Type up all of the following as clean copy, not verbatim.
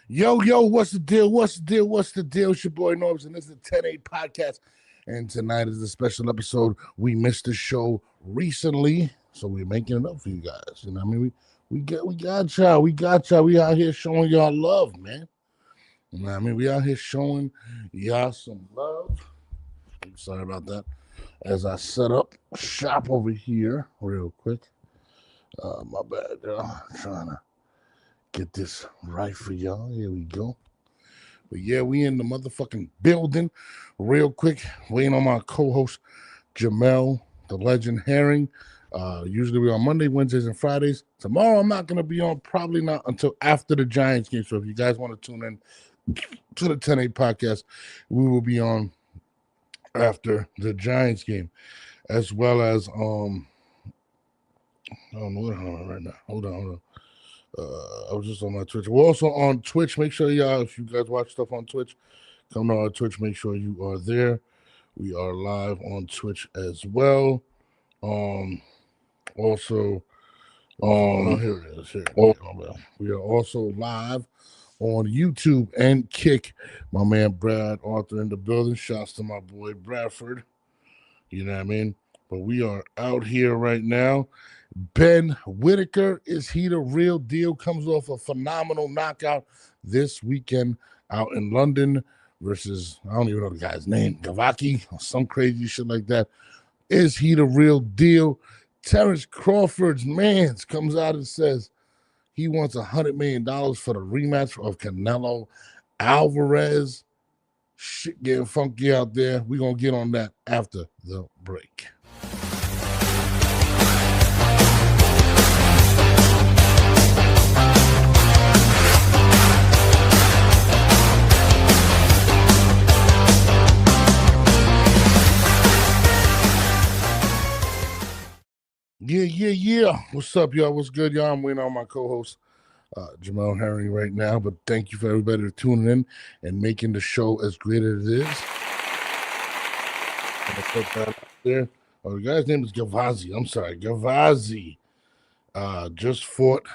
Yo, what's the deal? What's the deal? What's the deal? It's your boy Norbs, and this is the 10-8 podcast. And tonight is a special episode. We missed the show recently, so we're making it up for you guys. You know what I mean? We got y'all. We out here showing y'all love, man. You know what I mean? We out here showing y'all some love. I'm sorry about that. As I set up shop over here real quick. My bad, y'all. Trying to get this right for y'all. Here we go. But yeah, we in the motherfucking building real quick. Waiting on my co-host, Jamel, the legend Herring. Usually we're on Monday, Wednesdays, and Fridays. Tomorrow I'm not going to be on, probably not until after the Giants game. So if you guys want to tune in to the 10-8 podcast, we will be on after the Giants game. As well as, I don't know what I'm on right now. Hold on. I was just on my Twitch. We're also on Twitch. Make sure y'all, if you guys watch stuff on Twitch, come to our Twitch. Make sure you are there. We are live on Twitch as well. Also, here it is. We are also live on YouTube and Kick. My man Brad Arthur in the building. Shouts to my boy Bradford. You know what I mean? But we are out here right now. Benn Whitaker, is he the real deal? Comes off a phenomenal knockout this weekend out in London versus, I don't even know the guy's name, Gavaki or some crazy shit like that. Is he the real deal? Terence Crawford's mans comes out and says he wants $100 million for the rematch of Canelo Alvarez. Shit getting funky out there. We're going to get on that after the break. Yeah. What's up, y'all? What's good, y'all? I'm waiting on my co-host, Jamel Herring, right now. But thank you for everybody for tuning in and making the show as great as it is. I'm gonna put that out there. Oh, the guy's name is Gavazi. I'm sorry, Gavazi. Just fought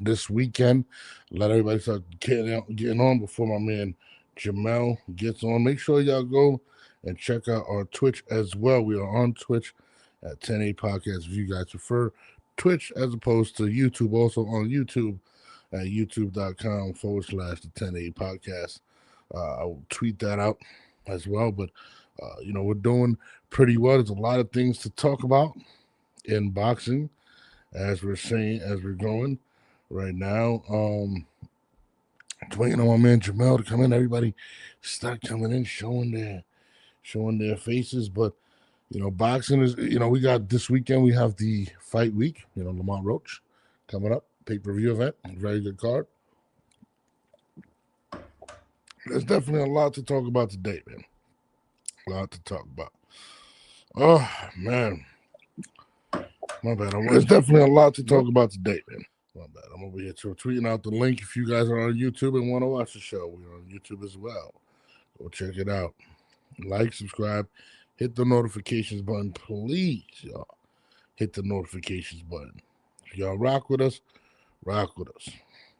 this weekend. Let everybody start getting on before my man Jamel gets on. Make sure y'all go and check out our Twitch as well. We are on Twitch at 10-8 podcast if you guys prefer Twitch as opposed to YouTube. Also on YouTube at youtube.com/the 10-8 podcast. I will tweet that out as well. But we're doing pretty well. There's a lot of things to talk about in boxing, as we're going right now. Waiting on my man Jamel to come in. Everybody start coming in, showing their faces. But boxing is, we got this weekend, we have the fight week, Lamont Roach coming up, pay-per-view event, very good card. There's definitely a lot to talk about today, man. A lot to talk about. Oh, man. My bad. There's definitely a lot to talk about today, man. My bad. I'm over here tweeting out the link. If you guys are on YouTube and want to watch the show, we're on YouTube as well. Go check it out. Like, subscribe. Hit the notifications button, please, y'all. Hit the notifications button. If y'all rock with us, rock with us.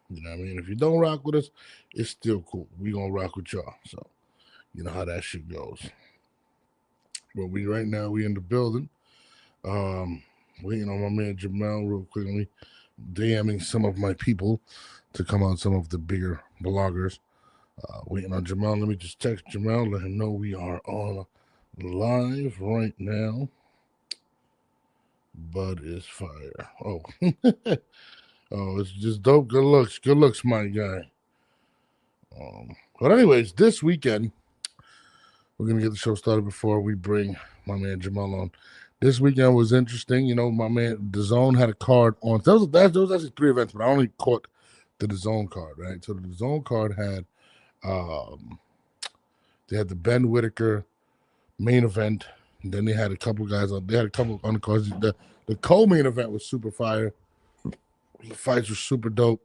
You know what I mean? If you don't rock with us, it's still cool. We gonna rock with y'all. So, you know how that shit goes. But right now, we in the building. Waiting on my man Jamel real quickly. DMing some of my people to come on, some of the bigger bloggers. Waiting on Jamel. Let me just text Jamel, let him know we are on live right now. Bud is fire. Oh. It's just dope. Good looks, my guy. But anyways, this weekend we're gonna get the show started before we bring my man Jamel on. This weekend was interesting. My man DAZN had a card on. There was actually 3 events, but I only caught the DAZN card, right? So the DAZN card had they had the Benn Whitaker main event, and then they had a couple guys on. They had a couple on the cards. The co-main event was super fire. The fights were super dope.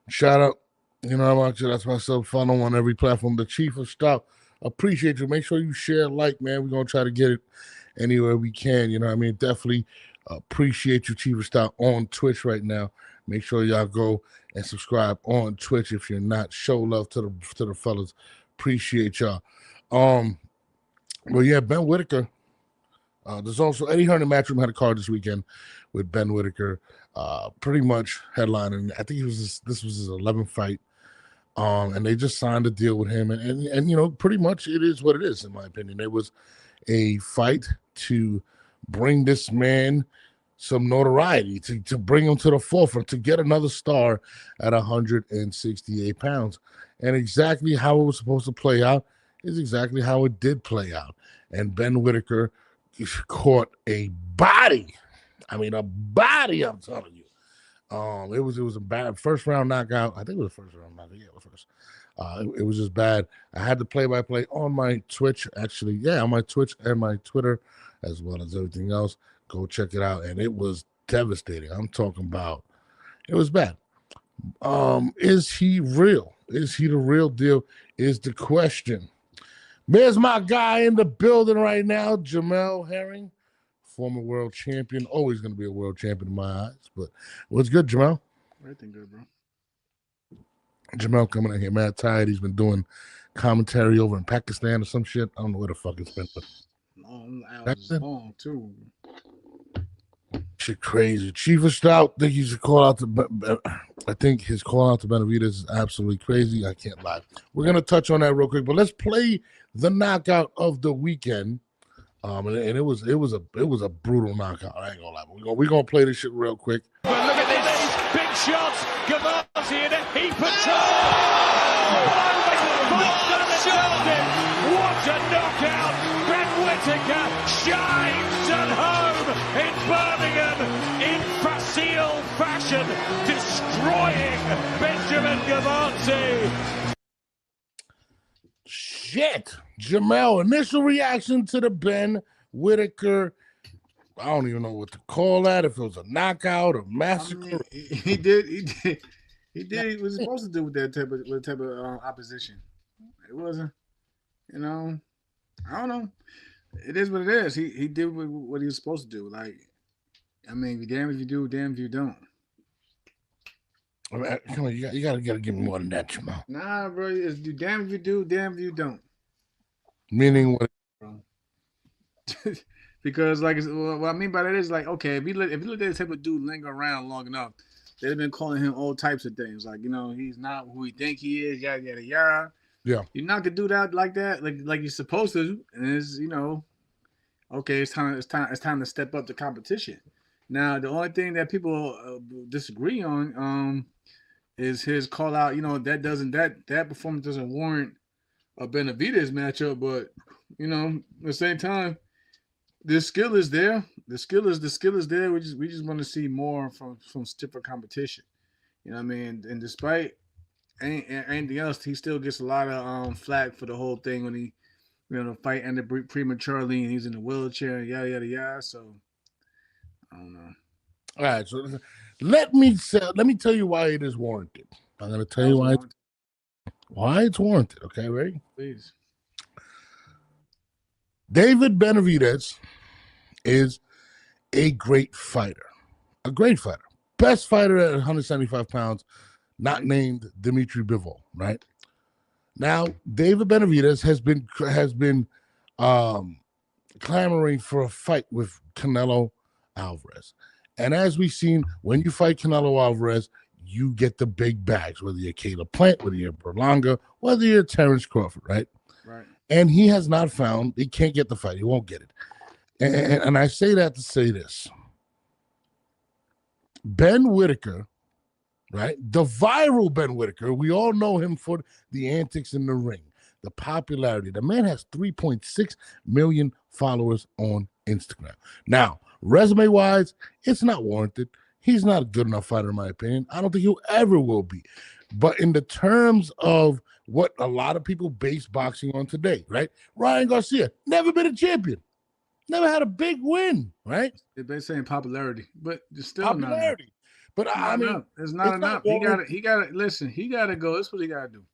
Shout out, that's myself. Follow on every platform. The Chief of Staff. Appreciate you. Make sure you share, man. We're gonna try to get it anywhere we can. Definitely appreciate you, Chief of Staff, on Twitch right now. Make sure y'all go and subscribe on Twitch if you're not. Show love to the fellas. Appreciate y'all. Well, yeah, Benn Whitaker. There's also Eddie Hearn and Matchroom had a card this weekend with Benn Whitaker, pretty much headlining. I think this was his 11th fight. And they just signed a deal with him, and you know, pretty much it is what it is, in my opinion. It was a fight to bring this man some notoriety, to bring him to the forefront, to get another star at 168 pounds. And exactly how it was supposed to play out is exactly how it did play out. And Benn Whitaker caught a body. I mean, a body, I'm telling you. It was a bad first round knockout. I think it was a first round knockout. Yeah, it was first. It was just bad. I had the play-by-play on my Twitch, actually. Yeah, on my Twitch and my Twitter, as well as everything else. Go check it out. And it was devastating. I'm talking about, it was bad. Is he real? Is he the real deal? Is the question. There's my guy in the building right now, Jamel Herring, former world champion. Always going to be a world champion in my eyes. But what's good, Jamel? Everything good, bro. Jamel coming in here mad tired. He's been doing commentary over in Pakistan or some shit. I don't know where the fuck it's been. But long hours, long too. Shit crazy. Chief of Stout, think he should call out to. I think his call out to Benavidez is absolutely crazy. I can't lie. We're gonna touch on that real quick, but let's play the knockout of the weekend. And it was a brutal knockout. I ain't gonna lie. We're gonna play this shit real quick. But look at this big shots. Gavarzi in a heap of trouble. What a knockout! Benn Whitaker shines at home in Birmingham in facile fashion, destroying Benjamin Gavarzi. Shit, Jamel. Initial reaction to the Benn Whitaker. I don't even know what to call that. If it was a knockout or massacre. I mean, he did. He was supposed to do with that type of opposition. It wasn't. You know, I don't know. It is what it is. He did what he was supposed to do. Like, I mean, damn if you do, damn if you don't. I mean, come on, you gotta give me more than that, Jamal. Nah, bro, it's do damn if you do, damn if you don't. Meaning what? Because like, what I mean by that is like, okay, if you look at that type of dude linger around long enough, they've been calling him all types of things. Like, you know, he's not who we think he is. Yada yada yada. Yeah, you're not gonna do that like that, like you're supposed to. And it's, you know, okay, it's time to step up the competition. Now, the only thing that people disagree on, is his call out. You know, that performance doesn't warrant a Benavidez matchup, but you know, at the same time, the skill is there. The skill is there. We just want to see more from stiffer competition. You know what I mean? And despite anything else, he still gets a lot of flack for the whole thing when he, you know, the fight ended prematurely and he's in a wheelchair, yada yada yada. So I don't know. All right, so let me tell you why it is warranted. I'm gonna tell you why it's warranted. Okay, ready? Please. David Benavidez is a great fighter. Best fighter at 175 pounds, not named Dimitri Bivol, right? Now, David Benavidez has been clamoring for a fight with Canelo Alvarez. And as we've seen, when you fight Canelo Alvarez, you get the big bags, whether you're Caleb Plant, whether you're Berlanga, whether you're Terence Crawford, right? Right. And he has not found, he can't get the fight. He won't get it. And I say that to say this. Benn Whitaker, right? The viral Benn Whitaker, we all know him for the antics in the ring, the popularity. The man has 3.6 million followers on Instagram. Now, resume-wise, it's not warranted. He's not a good enough fighter, in my opinion. I don't think he ever will be. But in the terms of what a lot of people base boxing on today, right? Ryan Garcia, never been a champion. Never had a big win, right? They're saying popularity, but it's still popularity. But I mean, it's not enough. He got to listen. He got to go. This is what he got to do.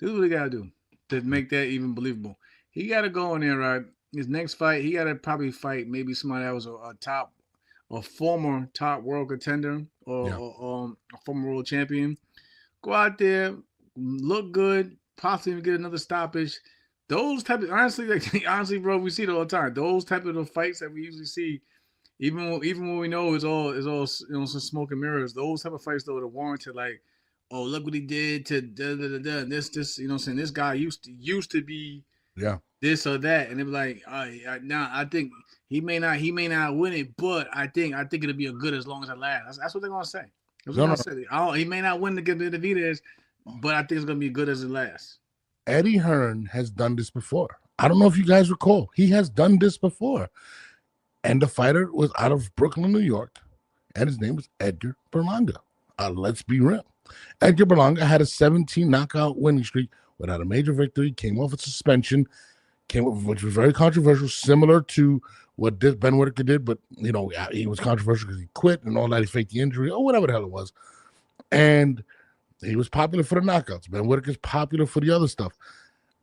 This is what he got to do to make that even believable. He got to go in there, right? His next fight, he got to probably fight maybe somebody that was a top a former top world contender or a former world champion. Go out there, look good, possibly even get another stoppage. Those type of honestly, bro, we see it all the time. Those type of the fights that we usually see, even when we know it's all some smoke and mirrors. Those type of fights though, are warranted. Like, oh, look what he did to da da da da. This saying this guy used to be this or that, and they be like, now I think he may not win it, but I think it'll be a good as long as it lasts. That's what they're gonna say. That's what they're gonna say. He may not win against Benavidez, but I think it's gonna be good as it lasts. Eddie Hearn has done this before. I don't know if you guys recall. He has done this before. And the fighter was out of Brooklyn, New York, and his name was Edgar Berlanga. Let's be real. Edgar Berlanga had a 17 knockout winning streak without a major victory, came off a suspension, which was very controversial, similar to what Benn Whitaker did, but, he was controversial because he quit and all that. He faked the injury or whatever the hell it was. And he was popular for the knockouts. Ben Whitaker's popular for the other stuff.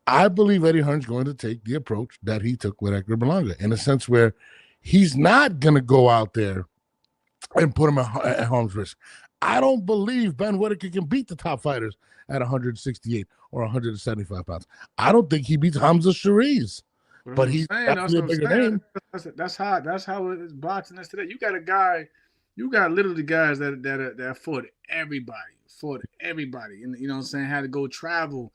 I believe Eddie Hearn's going to take the approach that he took with Edgar Berlanga, in a sense where he's not going to go out there and put him at harm's risk. I don't believe Ben Whitaker can beat the top fighters at 168 or 175 pounds. I don't think he beats Hamza Shariz. But he's definitely a bigger name. That's how it's boxing is today. You got literally guys that fought everybody, and you know what I'm saying, had to go travel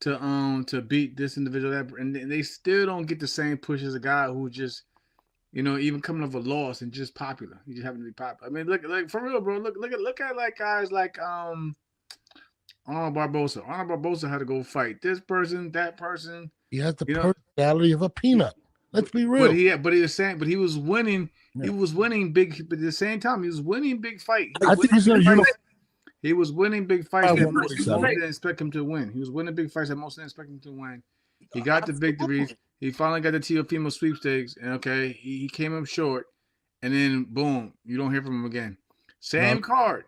to beat this individual, and they still don't get the same push as a guy who just, even coming off a loss and just popular. He just happened to be popular. I mean, look for real, bro. Look at like guys like Arnold Barboza. Arnold Barboza had to go fight this person, that person. He has the personality of a peanut. Let's be real. But he was winning. Yeah. He was winning big. But at the same time, he was winning big fight. He was winning big fights that most didn't expect him to win. He was winning big fights that most didn't expect him to win. He got the victories. He finally got the Teofimo sweepstakes, and he came up short, and then boom, you don't hear from him again. Same card,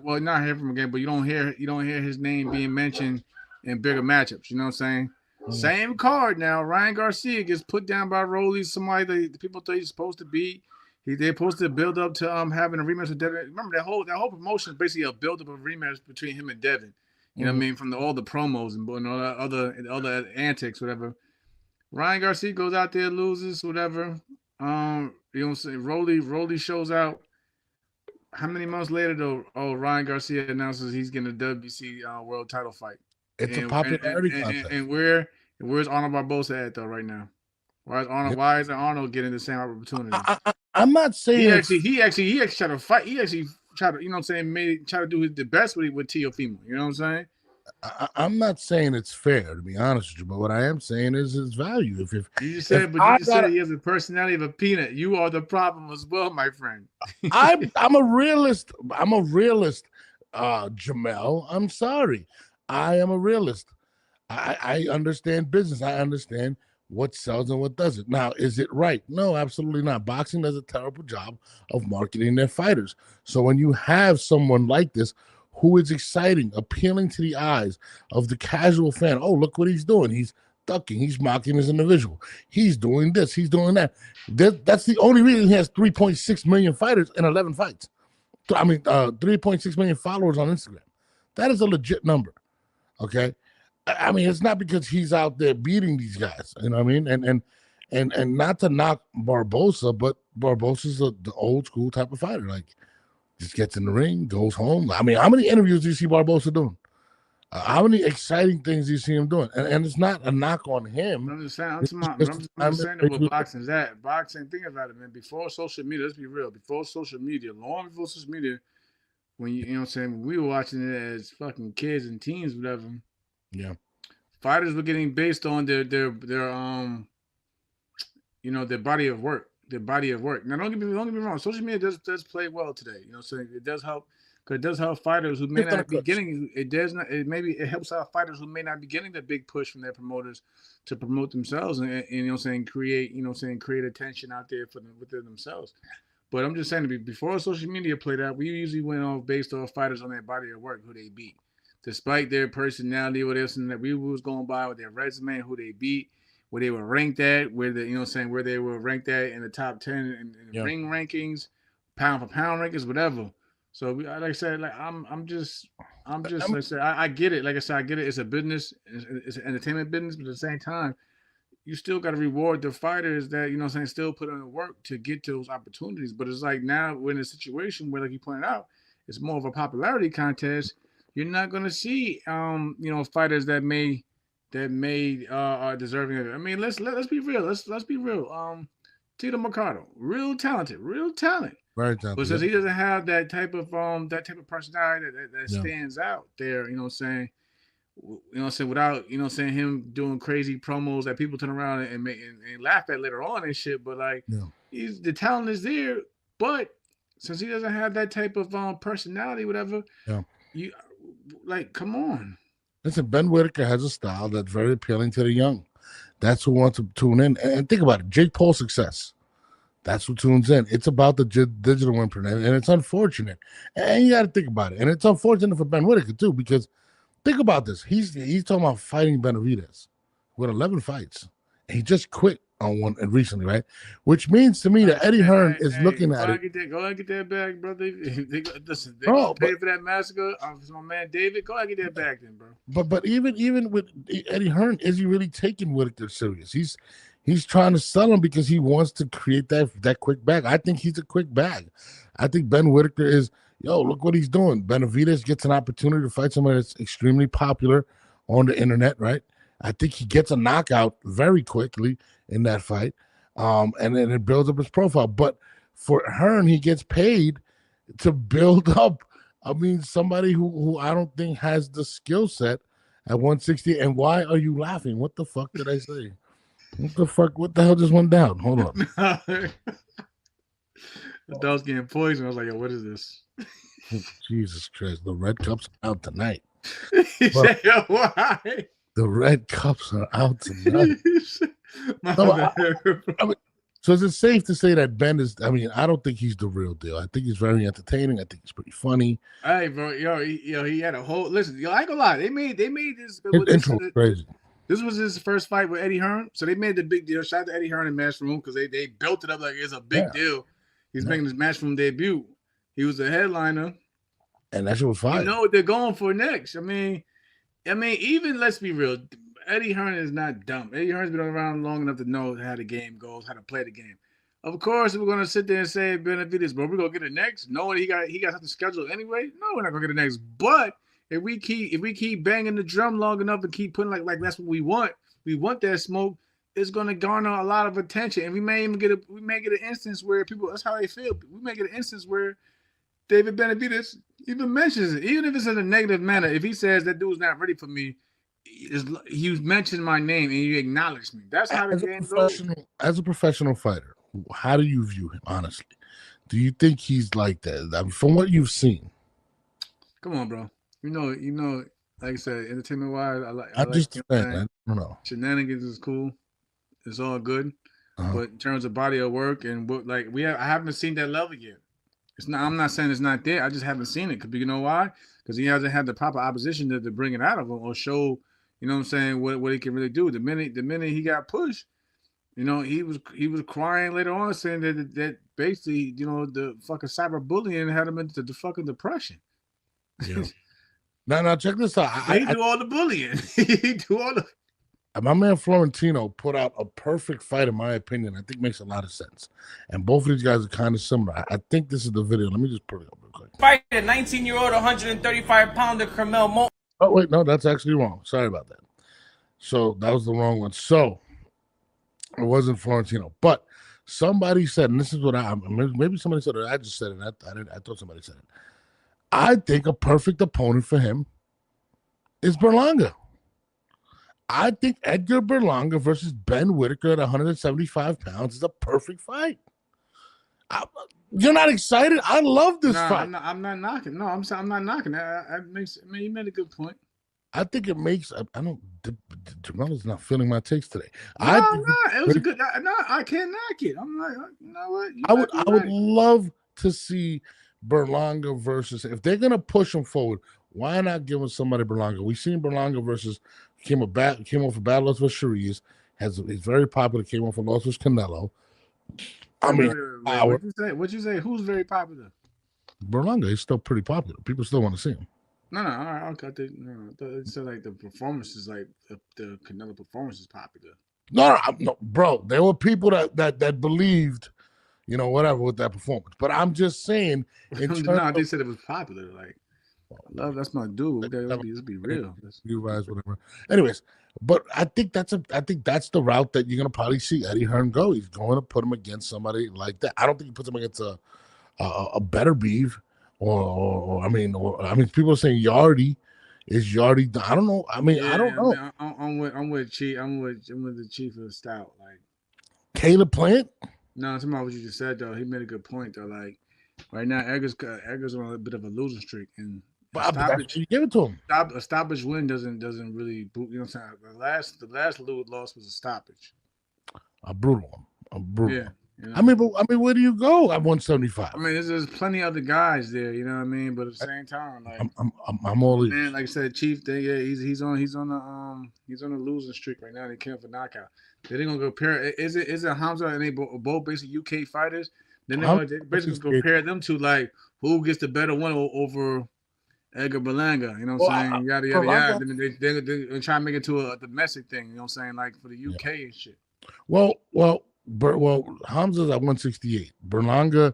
well, not hear from him again, but you don't hear his name being mentioned in bigger matchups. You know what I'm saying? Same card now. Ryan Garcia gets put down by Rolly, somebody the people thought he's supposed to beat. They're supposed to build up to having a rematch with Devin. Remember that whole promotion is basically a build up of a rematch between him and Devin. You know what I mean? From all the promos and all that other antics, whatever. Ryan Garcia goes out there, loses, whatever. You know what I'm saying? Rolly shows out. How many months later though? Oh, Ryan Garcia announces he's getting a WBC world title fight. It's a popularity contest. And where's Arnold Barboza at though right now? Why isn't Arnold getting the same opportunity? I'm not saying he actually tried to fight. He actually tried to, you know what I'm saying, try to do the best with Teofimo. You know what I'm saying? I'm not saying it's fair, to be honest with you, but what I am saying is its value. If you just said he has a personality of a peanut. You are the problem as well, my friend. I'm a realist. Jamel. I'm sorry. I am a realist. I understand business. I understand what sells and what doesn't. Now, is it right? No, absolutely not. Boxing does a terrible job of marketing their fighters. So when you have someone like this who is exciting, appealing to the eyes of the casual fan, oh, look what he's doing. He's ducking. He's mocking his individual. He's doing this. He's doing that. That's the only reason he has 3.6 million fighters and 11 fights. 3.6 million followers on Instagram. That is a legit number. Okay? I mean, it's not because he's out there beating these guys, you know what I mean? And not to knock Barboza, but Barboza's the old school type of fighter. Like, just gets in the ring, goes home. I mean, how many interviews do you see Barboza doing? How many exciting things do you see him doing? And it's not a knock on him. I'm just saying what boxing is at. Boxing, think about it, man. Before social media, let's be real. Long before social media, when you know what I'm saying, we were watching it as fucking kids and teens, whatever. Yeah, fighters were getting based on their body of work. Now, don't get me wrong. Social media does play well today. You know, so it does help because it does help fighters who may not be getting. It does not. It helps out fighters who may not be getting the big push from their promoters to promote themselves and you know, saying create attention out there within themselves. But I'm just saying, before social media played out, we usually went off based off fighters on their body of work, who they beat. Despite their personality or this and that, we was going by with their resume, who they beat, where they were ranked at, where they were ranked at in the top 10 in ring rankings, pound for pound rankings, whatever. So like I said, like I'm just like I said, I get it. Like I said, I get it. It's a business, it's an entertainment business, but at the same time, you still got to reward the fighters that, you know what I'm saying, still put in the work to get to those opportunities. But it's like now we're in a situation where, like you pointed out, it's more of a popularity contest. You're not going to see, fighters that are deserving of it. I mean, let's be real. Let's be real. Tito Mercado, real talented, real talent. Very But talented. since he doesn't have that type of personality that Yeah. stands out there, you know what I'm saying? You know what I'm saying, without, you know what I'm saying, him doing crazy promos that people turn around and make and laugh at later on and shit. But like, Yeah. the talent is there, but since he doesn't have that type of personality, whatever, Yeah. you like, come on. Listen, Benn Whitaker has a style that's very appealing to the young. That's who wants to tune in. And think about it, Jake Paul's success. That's who tunes in. It's about the digital imprint, and it's unfortunate. And you got to think about it. And it's unfortunate for Benn Whitaker too, because think about this. He's talking about fighting Benavidez with 11 fights. He just quit on one recently, right? Which means to me that Eddie Hearn is looking at it. Go ahead and get that bag, brother. Listen, they're No, gonna pay for that massacre. My man David, go ahead and get that bag then, bro. But even with Eddie Hearn, is he really taking Whitaker serious? He's trying to sell him because he wants to create that quick bag. I think he's a quick bag. I think Benn Whitaker is, look what he's doing. Benavidez gets an opportunity to fight somebody that's extremely popular on the internet, right? I think he gets a knockout very quickly in that fight, and then it builds up his profile. But for Hearn, he gets paid to build up, somebody who I don't think has the skill set at 160. And why are you laughing? What the fuck did I say? What the fuck? What the hell just went down? Hold on. The dog's getting poisoned. I was like, yo, what is this? Jesus Christ. The red cups are out tonight. He said, yo, why? The red cups are out tonight. So is it safe to say that Benn is, I don't think he's the real deal. I think he's very entertaining. I think he's pretty funny. Hey, bro, he had a whole, listen, I ain't gonna lie. They made this. His intro was crazy. This was his first fight with Eddie Hearn. So they made the big deal. Shout out to Eddie Hearn and Matchroom because they built it up like it's a big deal. He's making his Matchroom debut. He was the headliner. And that shit was fire. You know what they're going for next. I mean, even let's be real. Eddie Hearn is not dumb. Eddie Hearn's been around long enough to know how the game goes, how to play the game. Of course, we're gonna sit there and say Benavidez, but we're gonna get it next, knowing he got something scheduled anyway. No, we're not gonna get it next. But if we keep banging the drum long enough and keep putting like that's what we want that smoke, it's gonna garner a lot of attention. And we may get an instance where people, that's how they feel. We may get an instance where David Benavidez even mentions it, even if it's in a negative manner. If he says that dude's not ready for me, you mentioned my name and you acknowledged me. That's how the game goes. As a professional fighter, how do you view him, honestly? Do you think he's like that? From what you've seen. Come on, bro. You know, like I said, entertainment wise, I like just saying, I don't know. Shenanigans is cool. It's all good. But in terms of body of work and what, like, I haven't seen that level yet. I'm not saying it's not there. I just haven't seen it. You know why? Because he hasn't had the proper opposition to bring it out of him or show, you know what I'm saying, what he can really do. The minute he got pushed, you know, he was crying later on, saying that basically, you know, the fucking cyberbullying had him into the fucking depression. Yeah. Now check this out. He do all the bullying. He do all the. My man Florentino put out a perfect fight, in my opinion. I think makes a lot of sense. And both of these guys are kind of similar. I think this is the video. Let me just put it up real quick. Fight a 19-year-old, 135-pounder Carmel. Oh, wait, no, that's actually wrong. Sorry about that. So that was the wrong one. So it wasn't Florentino. But somebody said, and this is what maybe somebody said it. I just said it. I thought somebody said it. I think a perfect opponent for him is Berlanga. I think Edgar Berlanga versus Benn Whitaker at 175 pounds is a perfect fight. You're not excited? I love this fight. I'm not knocking. No, I'm not knocking. You made a good point. I think it makes. I don't. Jamal's not feeling my takes today. It was a good. No, I can't knock it. I'm like, you know what? I would love to see Berlanga versus. If they're gonna push him forward, why not give him somebody Berlanga? We've seen Berlanga versus came off a bad loss with Shariz. He's very popular. Came off a loss with Canelo. I mean, What'd you say? What'd you say? Who's very popular? Berlanga is still pretty popular. People still want to see him. No, all right, I'll cut it. No, it's like the performances, like the Canelo performance is popular. No, bro. There were people that believed, whatever with that performance. But I'm just saying, no, they said it was popular. Like, that's my dude. Let's be real. You guys, whatever. Anyways, but I think that's the route that you're gonna probably see Eddie Hearn go. He's going to put him against somebody like that. I don't think he puts him against a better beef, or I mean, people are saying Yardy. Is Yardy? I don't know. I mean, I don't know. I'm with Chief. I'm with the chief of the stout. Like Caleb Plant. No, I'm talking about what you just said though. He made a good point though. Like right now, Edgar's on a bit of a losing streak, and you give it to him. A stoppage win doesn't really boot. You know what I'm saying? The last loss was a stoppage. A brutal one. Yeah. You know? I mean, where do you go at 175? I mean, there's plenty of other guys there. You know what I mean? But at the same time, like I'm all in. Man, like I said, Chief. He's on a losing streak right now. They can't for knockout. They're gonna compare. Is it Hamza and they both basically UK fighters? Then they're basically compare them to like who gets the better one over Edgar Berlanga. You know what I'm saying? Yada yada yada. Then they try to make it to a domestic thing. You know what I'm saying? Like for the UK and shit. Well, Hamza's at 168. Berlanga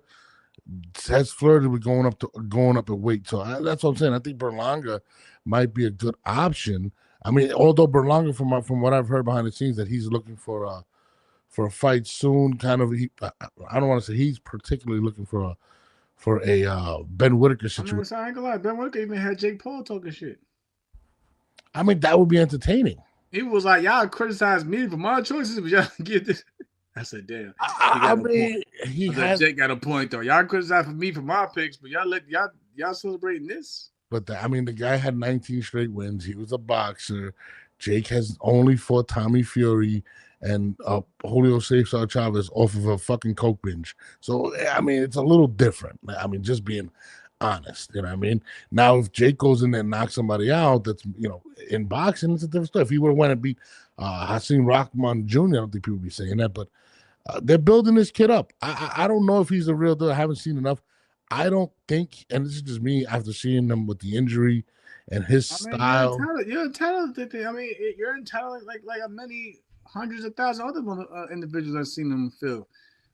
has flirted with going up in weight. So that's what I'm saying. I think Berlanga might be a good option. I mean, although Berlanga, from what I've heard behind the scenes, that he's looking for a fight soon. Kind of, I don't want to say he's particularly looking for a Ben Whitaker situation. I ain't gonna lie, Ben Whitaker even had Jake Paul talking shit. I mean, that would be entertaining. He was like, "Y'all criticize me for my choices, but y'all get this." I said, "Damn." Jake got a point though. Y'all criticize me for my picks, but y'all celebrating this. But the guy had 19 straight wins. He was a boxer. Jake has only fought Tommy Fury and Julio Cesar Chavez off of a fucking coke binge. So I mean, it's a little different. I mean, just being honest, you know what I mean? Now, if Jake goes in there and knocks somebody out, that's in boxing, it's a different stuff. If he would have went and beat Hasim Rahman Jr., I don't think people would be saying that, but they're building this kid up. I don't know if he's a real deal. I haven't seen enough. I don't think, and this is just me after seeing him with the injury and his style. You're entitled. I mean, you're entitled like many hundreds of thousands of other individuals I've seen him feel.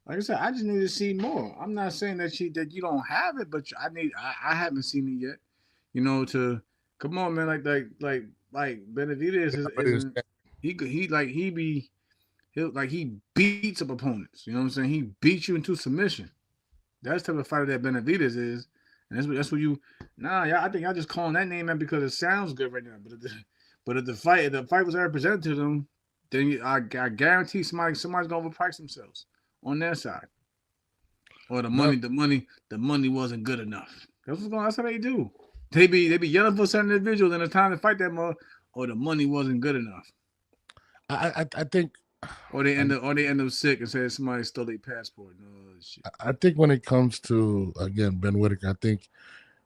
Like I said, I just need to see more. I'm not saying that you don't have it, but I haven't seen it yet. To come on, man. Like Benavidez he beats up opponents. You know what I'm saying? He beats you into submission. That's the type of fighter that Benavidez is, and that's what you. I think y'all just calling that name out because it sounds good right now. But if the fight was ever presented to them, then I guarantee somebody's gonna overprice themselves on their side, or the money wasn't good enough. That's how they do. They be yelling for certain individuals, and it's time to fight that more, or the money wasn't good enough. I think, or they end up sick and say somebody stole their passport. No shit. I think when it comes to Ben Whitaker, I think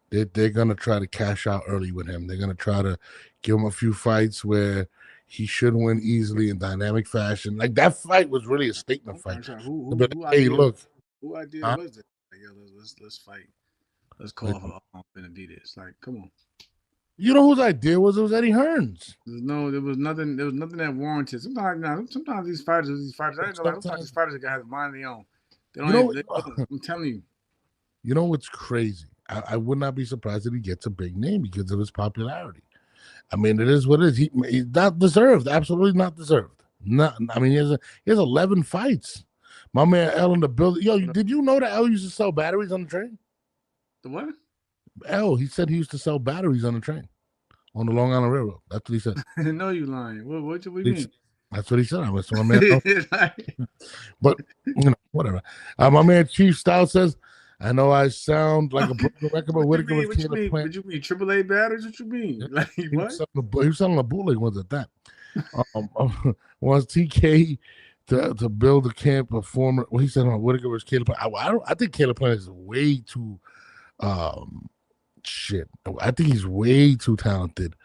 they're gonna try to cash out early with him. They're gonna try to give him a few fights where he should win easily in dynamic fashion. Like that fight was really a statement fight. Who idea was it? Let's fight. Let's call for Benavidez. Like, come on. You know whose idea was? It was Eddie Hearn's. There was nothing that warranted. Sometimes these fighters, I didn't know. Sometimes these fighters have a mind of their own. I'm telling you. You know what's crazy? I would not be surprised if he gets a big name because of his popularity. I mean, it is what it is. He's not deserved. Absolutely not deserved. I mean, he has 11 fights. My man L in the building. Yo, did you know that L used to sell batteries on the train? The what? L, he said he used to sell batteries on the train on the Long Island Railroad. That's what he said. I didn't know you lying. What do we mean? That's what he said. I was my man. But whatever. My man Chief Style says, I know I sound like a broken record, but Whitaker was Caleb Plant. What you mean? AAA batteries? What you mean? Yeah. Like what? He was selling a bootleg ones at that. Wants TK to build a camp of former. Well, he said Whitaker was Caleb Plant. I think Caleb Plant is way too shit. I think he's way too talented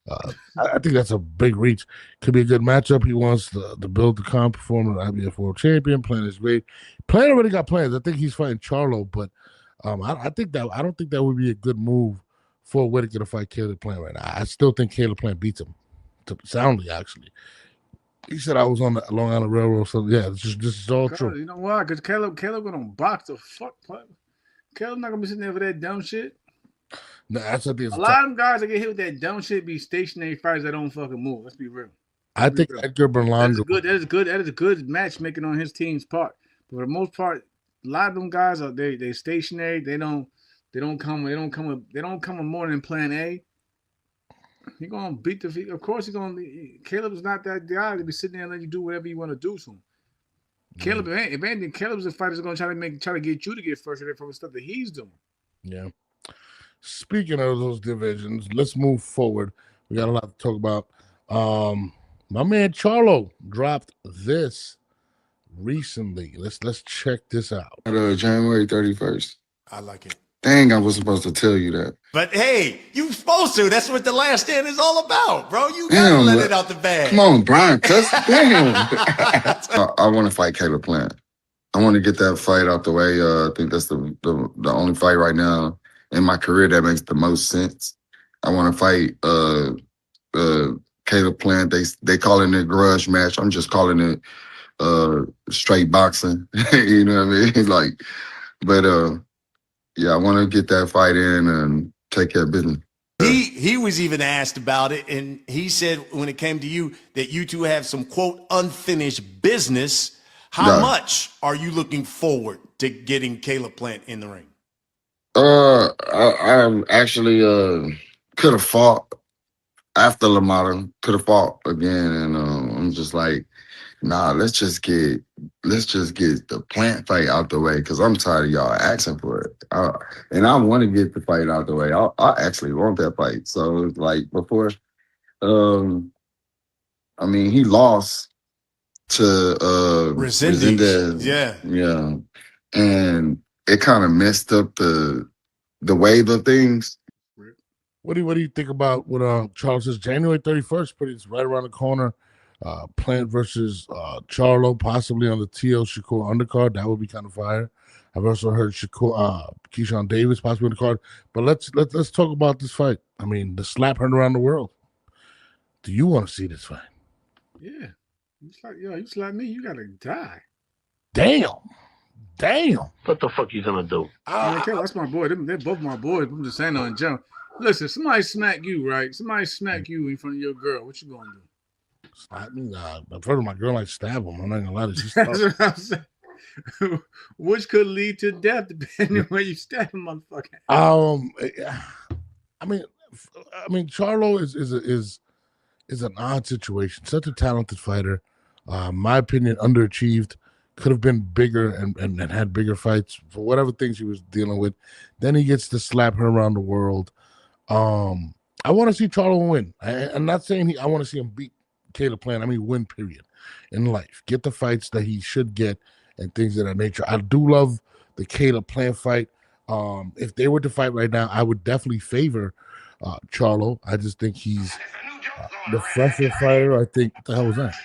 I think that's a big reach. Could be a good matchup. He wants to build the comp, perform an IBF World Champion. Plan is great. Plan already got plans. I think he's fighting Charlo, but I don't think that would be a good move for Whitaker to fight Caleb Plant right now. I still think Caleb Plant beats him, soundly actually. He said I was on the Long Island Railroad, so yeah, this is all true. You know why? Because Caleb gonna box the fuck. Caleb not gonna be sitting there for that dumb shit. No, that's what a lot of them guys that get hit with that dumb shit be stationary fighters that don't fucking move. Let's be real. I think Edgar Berlanga. That is good matchmaking on his team's part. But for the most part, a lot of them guys are they stationary. They don't come with more than plan A. He gonna beat the. Of course, Caleb's not that guy to be sitting there and let you do whatever you want to do to him. Caleb, if anything, Caleb's a fighter that's gonna try to get you to get first from the stuff that he's doing. Yeah. Speaking of those divisions, let's move forward. We got a lot to talk about. My man Charlo dropped this recently. Let's check this out. January 31st. I like it. Dang, I was supposed to tell you that. But hey, you supposed to. That's what The Last Stand is all about, bro. You gotta let it out the bag. Come on, Brian. Damn. I want to fight Caleb Plant. I want to get that fight out the way. I think that's the only fight right now in my career that makes the most sense. I want to fight Caleb Plant. They calling it a grudge match. I'm just calling it straight boxing. You know what I mean? Yeah, I want to get that fight in and take care of business. He was even asked about it, and he said when it came to you that you two have some, quote, unfinished business. How much are you looking forward to getting Caleb Plant in the ring? I actually could have fought after LaMotta, could have fought again, and I'm just like, nah, let's just get the Plant fight out the way because I'm tired of y'all asking for it. And I want to get the fight out the way. I actually want that fight. So it's like before, I mean, he lost to Resendez. Yeah. And it kind of messed up the wave of things. What do you think about what Charles says? January 31st, it's right around the corner. Plant versus Charlo, possibly on the TL Shakur undercard. That would be kind of fire. I've also heard Keyshawn Davis possibly on the card. But let's talk about this fight. I mean, the slap heard around the world. Do you want to see this fight? Yeah. You slap me, you gotta die. Damn. What the fuck you gonna do? That's my boy. They're both my boys. I'm just saying on jump. Listen, somebody smack you, right? Somebody smack you in front of your girl. What you gonna do? Slap me? I've heard of my girl like stab him. I'm not gonna lie to you. That's what I'm saying. Which could lead to death depending on where you stab a motherfucker. I mean, Charlo is an odd situation. Such a talented fighter. My opinion, underachieved. Could have been bigger and had bigger fights for whatever things he was dealing with. Then he gets to slap her around the world. I want to see Charlo win. I'm not saying I want to see him beat Caleb Plant. I mean, win, period, in life. Get the fights that he should get and things of that nature. I do love the Caleb Plant fight. If they were to fight right now, I would definitely favor Charlo. I just think he's the fresher fighter. I think, what the hell was that?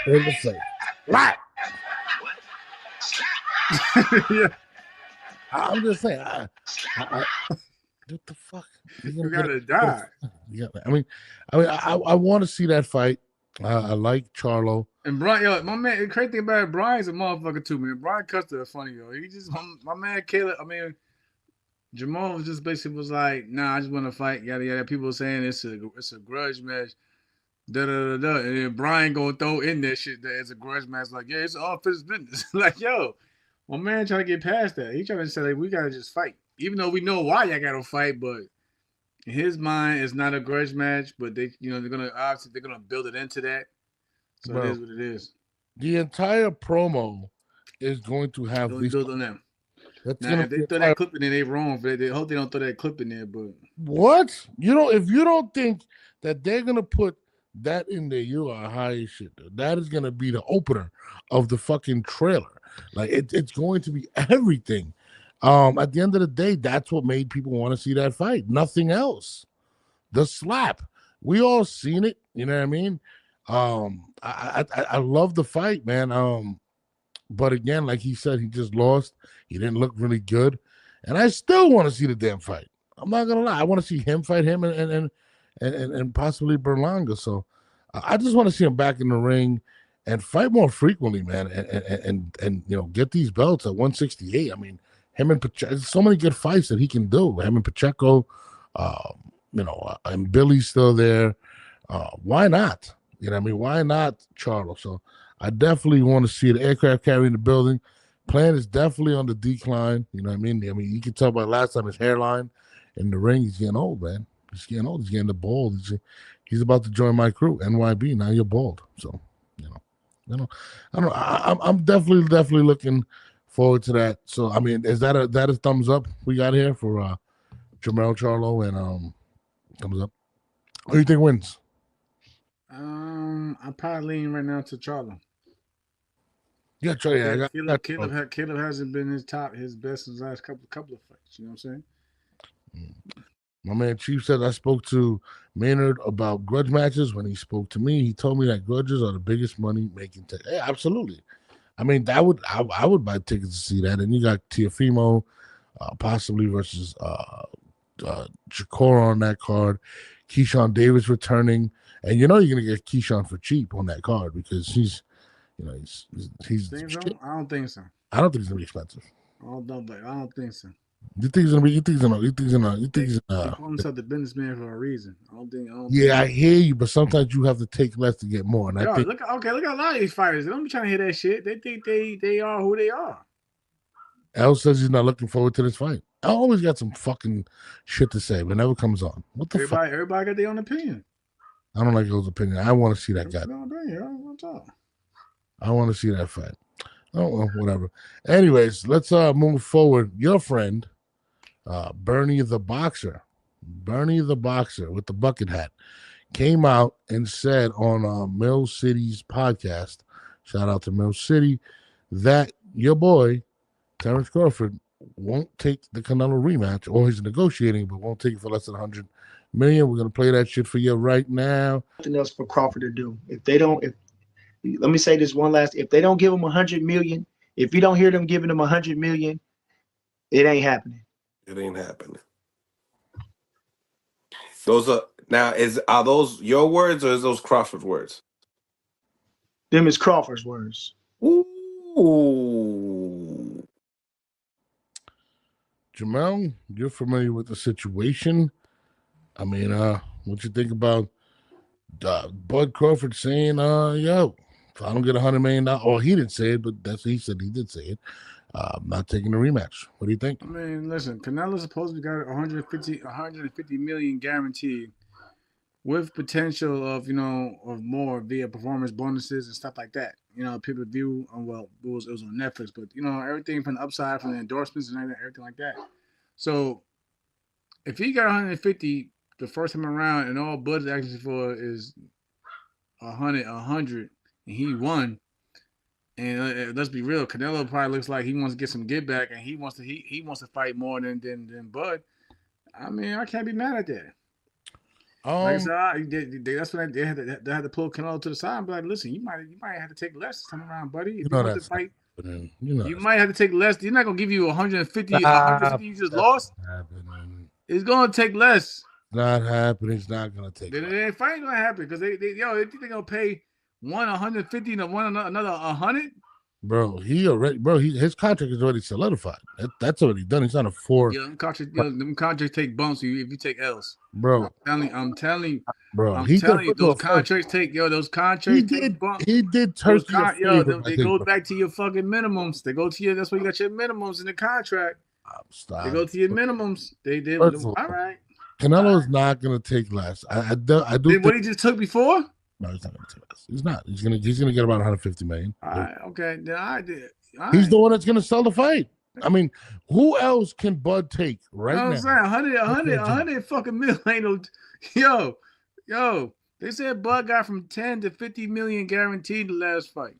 In the face. Right. Yeah. I'm just saying. What the fuck? You gotta die. Yeah. I want to see that fight. I like Charlo. And Brian, my man, the crazy thing about it, Brian's a motherfucker too, man. Brian Custer is funny, yo. He just, my man Caleb, Jamal was just basically was like, nah, I just want to fight, yada yada. People were saying it's a grudge match. Da, da, da, da. And then Brian gonna throw in that shit that it's a grudge match. Like, yeah, it's all office business. Like, yo, my man trying to get past that. He trying to say, like, we gotta just fight. Even though we know why y'all gotta fight, but in his mind, it's not a grudge match. But they're gonna build it into that. So it is what it is. The entire promo is going to have these build on them. Now, if they throw that clip in there, they wrong. They hope they don't throw that clip in there. But what? If you don't think that they're gonna put that in there, you are high as shit. Dude. That is gonna be the opener of the fucking trailer. Like it's going to be everything. At the end of the day, that's what made people want to see that fight. Nothing else. The slap. We all seen it. You know what I mean? I love the fight, man. But again, like he said, he just lost. He didn't look really good, and I still want to see the damn fight. I'm not gonna lie. I want to see him fight him and possibly Berlanga. So I just want to see him back in the ring and fight more frequently, man. And get these belts at 168. I mean, him and Pacheco. So many good fights that he can do. Him and Pacheco. And Billy's still there. Why not? You know what I mean? Why not Charlo? So I definitely want to see the aircraft carrying the building. Plan is definitely on the decline. You know what I mean? You can tell by last time his hairline in the ring, he's getting old, man. He's getting old. He's getting the bald. He's about to join my crew, NYB. Now you're bald. So, I don't know. I'm definitely looking forward to that. So, I mean, is that a thumbs up we got here for Jermell Charlo and thumbs up? Who do you think wins? I'm probably leaning right now to Charlo. Yeah, Charlo. Yeah, Caleb hasn't been his best in his last couple of fights. You know what I'm saying? My man Chief said I spoke to Maynard about grudge matches. When he spoke to me, he told me that grudges are the biggest money making. Yeah, absolutely. I mean, I would buy tickets to see that. And you got Teofimo, possibly versus Shakur on that card. Keyshawn Davis returning, and you're gonna get Keyshawn for cheap on that card because he's. I don't think so. I don't think it's gonna be expensive. I don't think so. You think he's gonna? He call himself the businessman for a reason. I don't think. I hear you, but sometimes you have to take less to get more. And look at a lot of these fighters. They don't be trying to hear that shit. They think they are who they are. El says he's not looking forward to this fight. I always got some fucking shit to say, but never comes on. What the fuck? Everybody got their own opinion. I don't like those opinion. I want to see that guy. I want to see that fight. Oh, well, whatever. Anyways, let's move forward. Your friend, Bernie the Boxer with the bucket hat, came out and said on Mill City's podcast, shout out to Mill City, that your boy, Terence Crawford, won't take the Canelo rematch, or he's negotiating, but won't take it for less than $100 million. We're going to play that shit for you right now. Nothing else for Crawford to do. Let me say this one last. If they don't give him $100 million, if you don't hear them giving him $100 million, it ain't happening. It ain't happening. Are those your words or is those Crawford words? Them is Crawford's words. Ooh. Jamel, you're familiar with the situation. I mean, what you think about Bud Crawford saying, yo, if I don't get $100 million, or he didn't say it, but that's what he said. He did say it. I'm not taking the rematch. What do you think? I mean, listen, Canelo supposedly got 150 million guaranteed, with potential of more via performance bonuses and stuff like that. People view it was on Netflix, but everything from the upside, from the endorsements and everything like that. So if he got 150 the first time around, and all Bud's asking for is 100, and he won. And let's be real, Canelo probably looks like he wants to get some get back, and he wants to fight more than Bud. I mean, I can't be mad at that. Like I said, that's when they had to pull Canelo to the side and be like, listen, you might have to take less this time around, buddy. If you want to fight, you might have to take less. You're not gonna give you 150. 150 you just lost. It's gonna take less. Not happening. It's not gonna take. Then the fight ain't gonna happen because they think they're gonna pay one 150 and one another 100. Bro, his contract is already solidified. That's already done. He's on a 4. Yeah, them contracts take bumps if you take L's. Bro, I'm telling you, bro. Those contracts take bumps. He did turn they go back to your fucking minimums. They go to your. That's why you got your minimums in the contract. They go to your minimums. They did. All right. Canelo's not gonna take less. I do. What he just took before? No, he's not gonna take less. He's not. He's gonna get about 150 million. All right. Okay. Then I did. He's the one that's gonna sell the fight. I mean, who else can Bud take right now? I'm saying 100 fucking million ain't no. Yo. They said Bud got from 10 to 50 million guaranteed the last fight.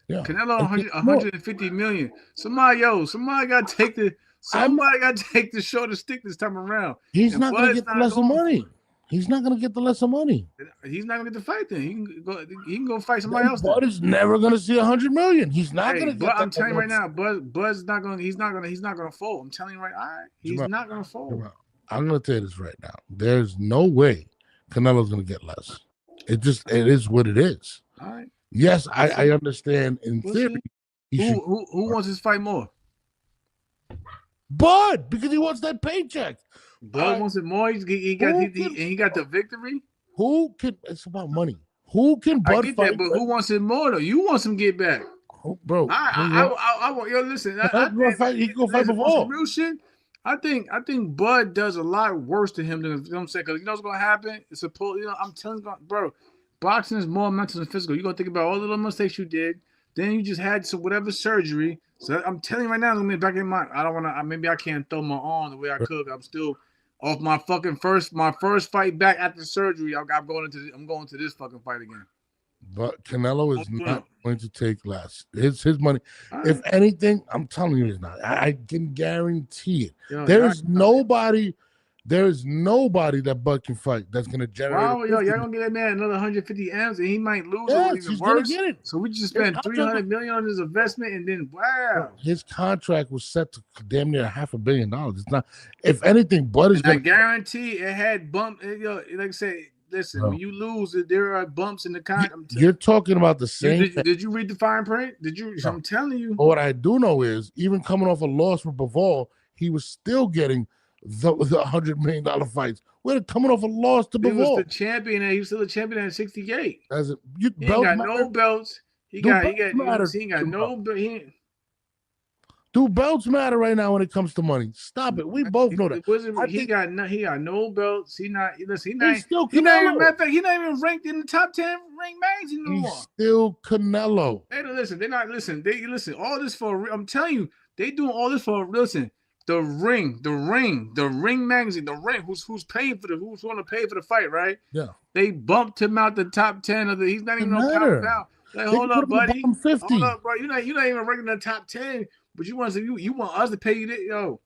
Yeah. Canelo 150 million. Somebody got to take the Somebody got to take the shorter stick this time around. He's not going to get the lesser money. He's not going to get the lesser money. He's not going to get the fight then. He can go fight somebody else. Bud is never going to see $100 million. He's not going to get that. I'm telling you right now, Bud's not going. He's not going to fold. I'm telling you right. All right, he's not going to fold. I'm going to tell you this right now. There's no way Canelo's going to get less. It is what it is. All right. Yes, I understand in theory. Who wants his fight more? Bud, because he wants that paycheck. Bud wants it more. He got the victory. It's about money. Who can Bud I get fight? That, but who wants it more though? You want some get back, bro. I want. Yo, listen. He can go fight before. Real shit. I think Bud does a lot worse to him than, you know what I'm saying? Because you know what's gonna happen. It's I'm telling you, bro. Boxing is more mental than physical. You're gonna think about all the little mistakes you did. Then you just had some whatever surgery. So I'm telling you right now, it's gonna be back in my. I don't want to. Maybe I can't throw my arm the way I could. I'm still off my fucking first fight back after surgery. I'm going to this fucking fight again. But Canelo is not going to take less. His money. Right. If anything, I'm telling you, it's not. I can guarantee it. There is nobody that Bud can fight that's going to generate. Wow, y'all going to get that man another 150 M's and he might lose or even worse. Get it. So we just spent $300 million on his investment and then, wow. His contract was set to damn near $500 million. It's not. If anything, Bud is going to. I guarantee it had bump. Like I say, listen, when you lose, there are bumps in the contract. You're talking about the same. Did you read the fine print? Did you? No. I'm telling you. What I do know is, even coming off a loss with Bivol, he was still getting the $100 million fights. We're coming off a loss to Bivol. He was the champion, and he was still a champion at 68. He got no belts. He got no. Do belts matter right now when it comes to money? Stop it. We both know that. He got no belts. He's not even ranked in the top 10 ranked magazine no more. He's still Canelo. Hey, listen. They're not listen. They listen. All this for. I'm telling you, they doing all this for. Listen. The ring magazine, the ring. Who's paying for who's going to pay for the fight, right? Yeah. They bumped him out the top 10 of the. He's not even no pound. Like, hold up, buddy. Hold up, bro. You're not even ranking in the top 10. But you want us to pay you this, yo.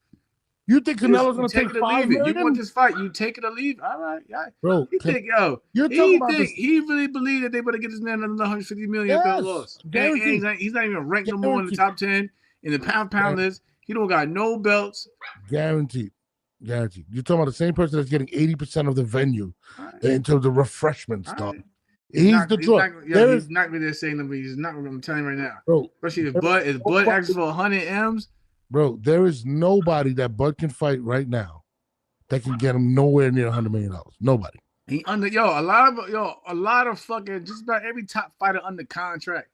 You think Canelo's gonna take $5 million? You want this fight? You take it or leave? All right, yeah. Bro, he really believed that they better get this man another $150 million if they lost. He's not even ranked no more in the top 10 in the pound list. He don't got no belts. Guaranteed. You're talking about the same person that's getting 80% of the venue in terms of refreshments, dog. Right. He's the draw. He's not going to say nothing. He's not. I'm telling you right now, bro. Especially if Bud asks for 100 M's, bro. There is nobody that Bud can fight right now that can get him nowhere near $100 million. Nobody. A lot of fucking just about every top fighter under contract.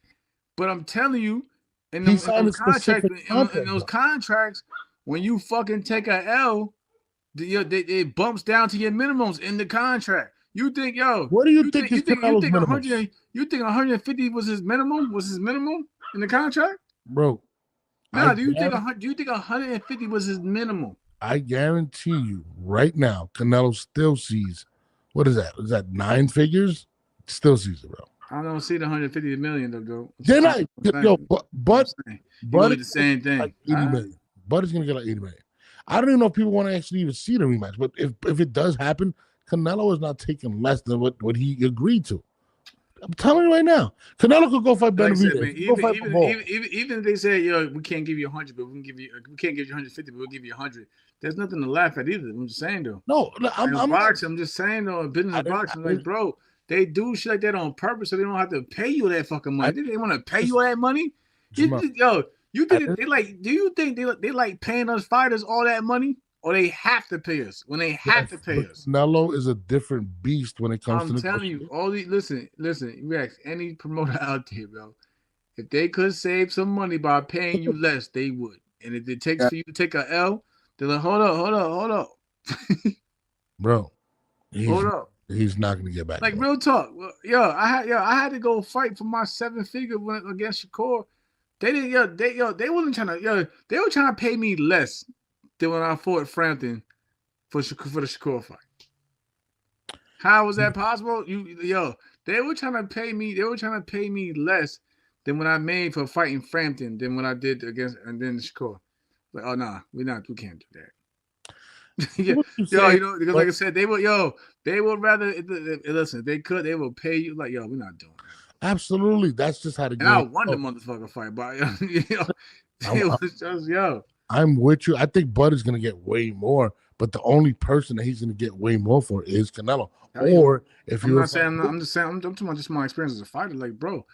But I'm telling you, in those contracts, when you fucking take a L, it bumps down to your minimums in the contract. You think, what do you think? You think 150 was his minimum? Was his minimum in the contract, bro? No. Do you think 150 was his minimum? I guarantee you, right now, Canelo still sees. What is that? Is that 9 figures? Still sees it, bro. I don't see the 150 million though. They're not. But the same thing. Like 80 million. Bud is gonna get like 80 million. I don't even know if people want to actually even see the rematch. But if it does happen, Canelo is not taking less than what he agreed to. I'm telling you right now, Canelo could go fight Benn Whitaker. Even if they say, we can't give you 100, but we can't give you 150, but we'll give you 100. There's nothing to laugh at either. I'm just saying though. No, I'm just saying though. Business boxing, like bro, they do shit like that on purpose so they don't have to pay you that fucking money. They want to pay you that money. Do you think they like paying us fighters all that money? Or they have to pay us when they have to pay us. Canelo is a different beast when it comes to. I'm telling you, all these. Listen. You ask any promoter out there, bro. If they could save some money by paying you less, they would. And if it takes for you to take a L, they're like, hold up, bro. Hold up. He's not gonna get back. Like real talk. I had to go fight for my 7-figure against Shakur. They didn't. They wasn't trying to. They were trying to pay me less than when I fought Frampton for the Shakur fight. How was that possible? They were trying to pay me. They were trying to pay me less than when I made for fighting Frampton than when I did against and then Shakur. Like, oh nah, we can't do that. Yeah, You yo, saying, because like I said, they would rather listen. If they could, they will pay you. Like, yo, we're not doing that. Absolutely, that's just how the And I game. won the motherfucker fight, but it was just I'm with you. I think Bud is going to get way more, but the only person that he's going to get way more for is Canelo. Or if I'm you're not saying, I'm just saying, I'm talking about just my experience as a fighter. Like, bro,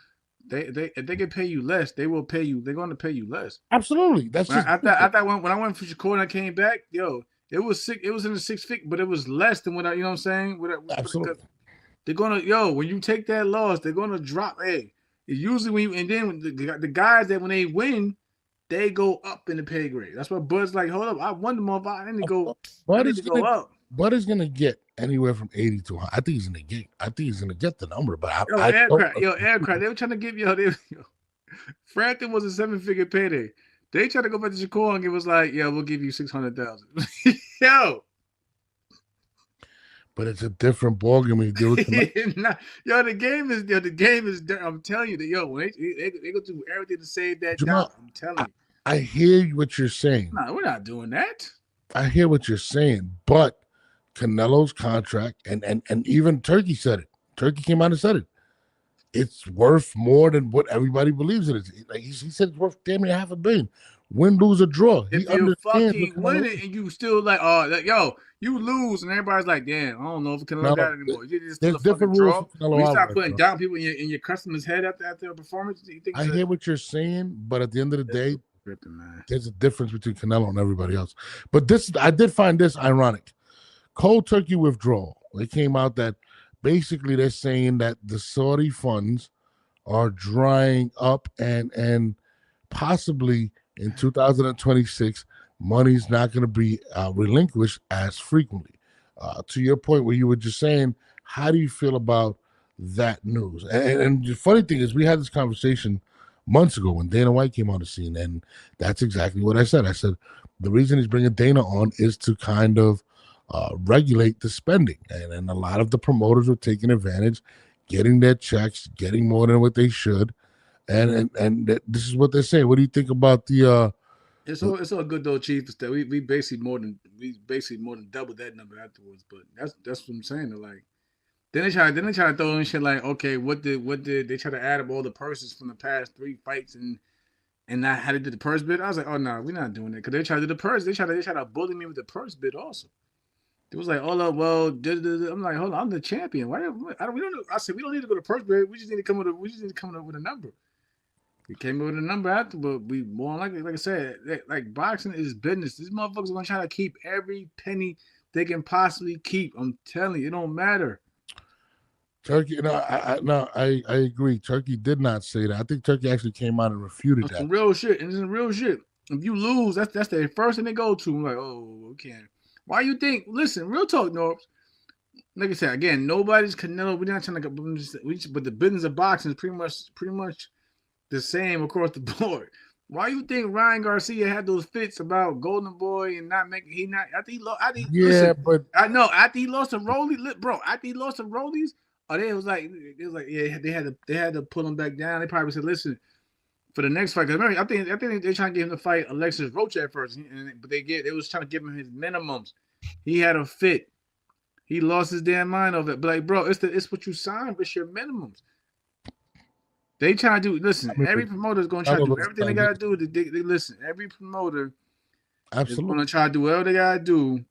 if they can pay you less, they will pay you. They're going to pay you less. Absolutely, that's when just I thought when I went for Shakur and I came back, yo, it was sick. It was in the 6 feet, but it was less than what I, you know what I'm saying? absolutely. They're gonna, when you take that loss, they're gonna drop. Hey, usually when you, and then the guys that when they win, they go up in the pay grade. That's what Bud's like. Hold up, I won the motherfucker. I need to go. I need to go up. Bud is gonna get anywhere from 80 to 100. I think he's gonna get the number. But Aircraft. They were trying to give Frampton was a 7-figure payday. They tried to go back to Shakur and it was like, we'll give you 600,000. Yo. But it's a different ballgame when you deal with the game is. I'm telling you that when they go do everything to save that dollar. I'm telling you. I hear what you're saying. No, we're not doing that. I hear what you're saying, but Canelo's contract and even Turkey said it. Turkey came out and said it. It's worth more than what everybody believes it is. Like he said, it's worth damn near $500 million. Win, lose, or draw. If you fucking win it and you still like, you lose, and everybody's like, damn, I don't know if Canelo got it anymore. You just still a fucking draw. When you start putting down people in your customer's head after a performance, you think I hear what you're saying, but at the end of the day, there's a difference between Canelo and everybody else. But I did find this ironic. Cold turkey withdrawal. It came out that basically they're saying that the Saudi funds are drying up and possibly in 2026, money's not going to be relinquished as frequently. To your point where you were just saying, how do you feel about that news? And the funny thing is we had this conversation months ago when Dana White came on the scene, and that's exactly what I said. I said the reason he's bringing Dana on is to kind of regulate the spending, and a lot of the promoters were taking advantage, getting their checks, getting more than what they should, and this is what they're saying. What do you think about the? It's all good though, Chief. We basically more than doubled that number afterwards, but that's what I'm saying. They're like, then they try to throw in shit like, okay, what did they try to add up all the purses from the past 3 fights and not how to do the purse bid? I was like, oh no, we're not doing that because they tried to do the purse. They try to bully me with the purse bid also. It was like, I'm like, hold on, I'm the champion. We don't know. I said we don't need to go to purse bid. We just need to come up with a number. We came up with a number after, but we more like I said, like boxing is business. These motherfuckers are gonna try to keep every penny they can possibly keep. I'm telling you, it don't matter. Turkey, I agree. Turkey did not say that. I think Turkey actually came out and refuted that. Some real shit, and it's real shit. If you lose, that's the first thing they go to. I'm like, oh, okay. Why you think? Listen, real talk, Norbs. Like I said, again, nobody's Canelo. We're not trying to, but the business of boxing is pretty much the same across the board. Why you think Ryan Garcia had those fits about Golden Boy and not making? After he lost to Rolly, bro. After he lost to Rollies, it was like they had to pull him back down. They probably said, listen, for the next fight, because remember, I think they're trying to get him to fight Alexis Rocha at first, but they was trying to give him his minimums. He had a fit. He lost his damn mind over it. But like, bro, it's what you signed, it's your minimums. They try to do. Listen, every promoter is going to try to do everything they got to do. They listen. Every promoter is going to try to do whatever they got to do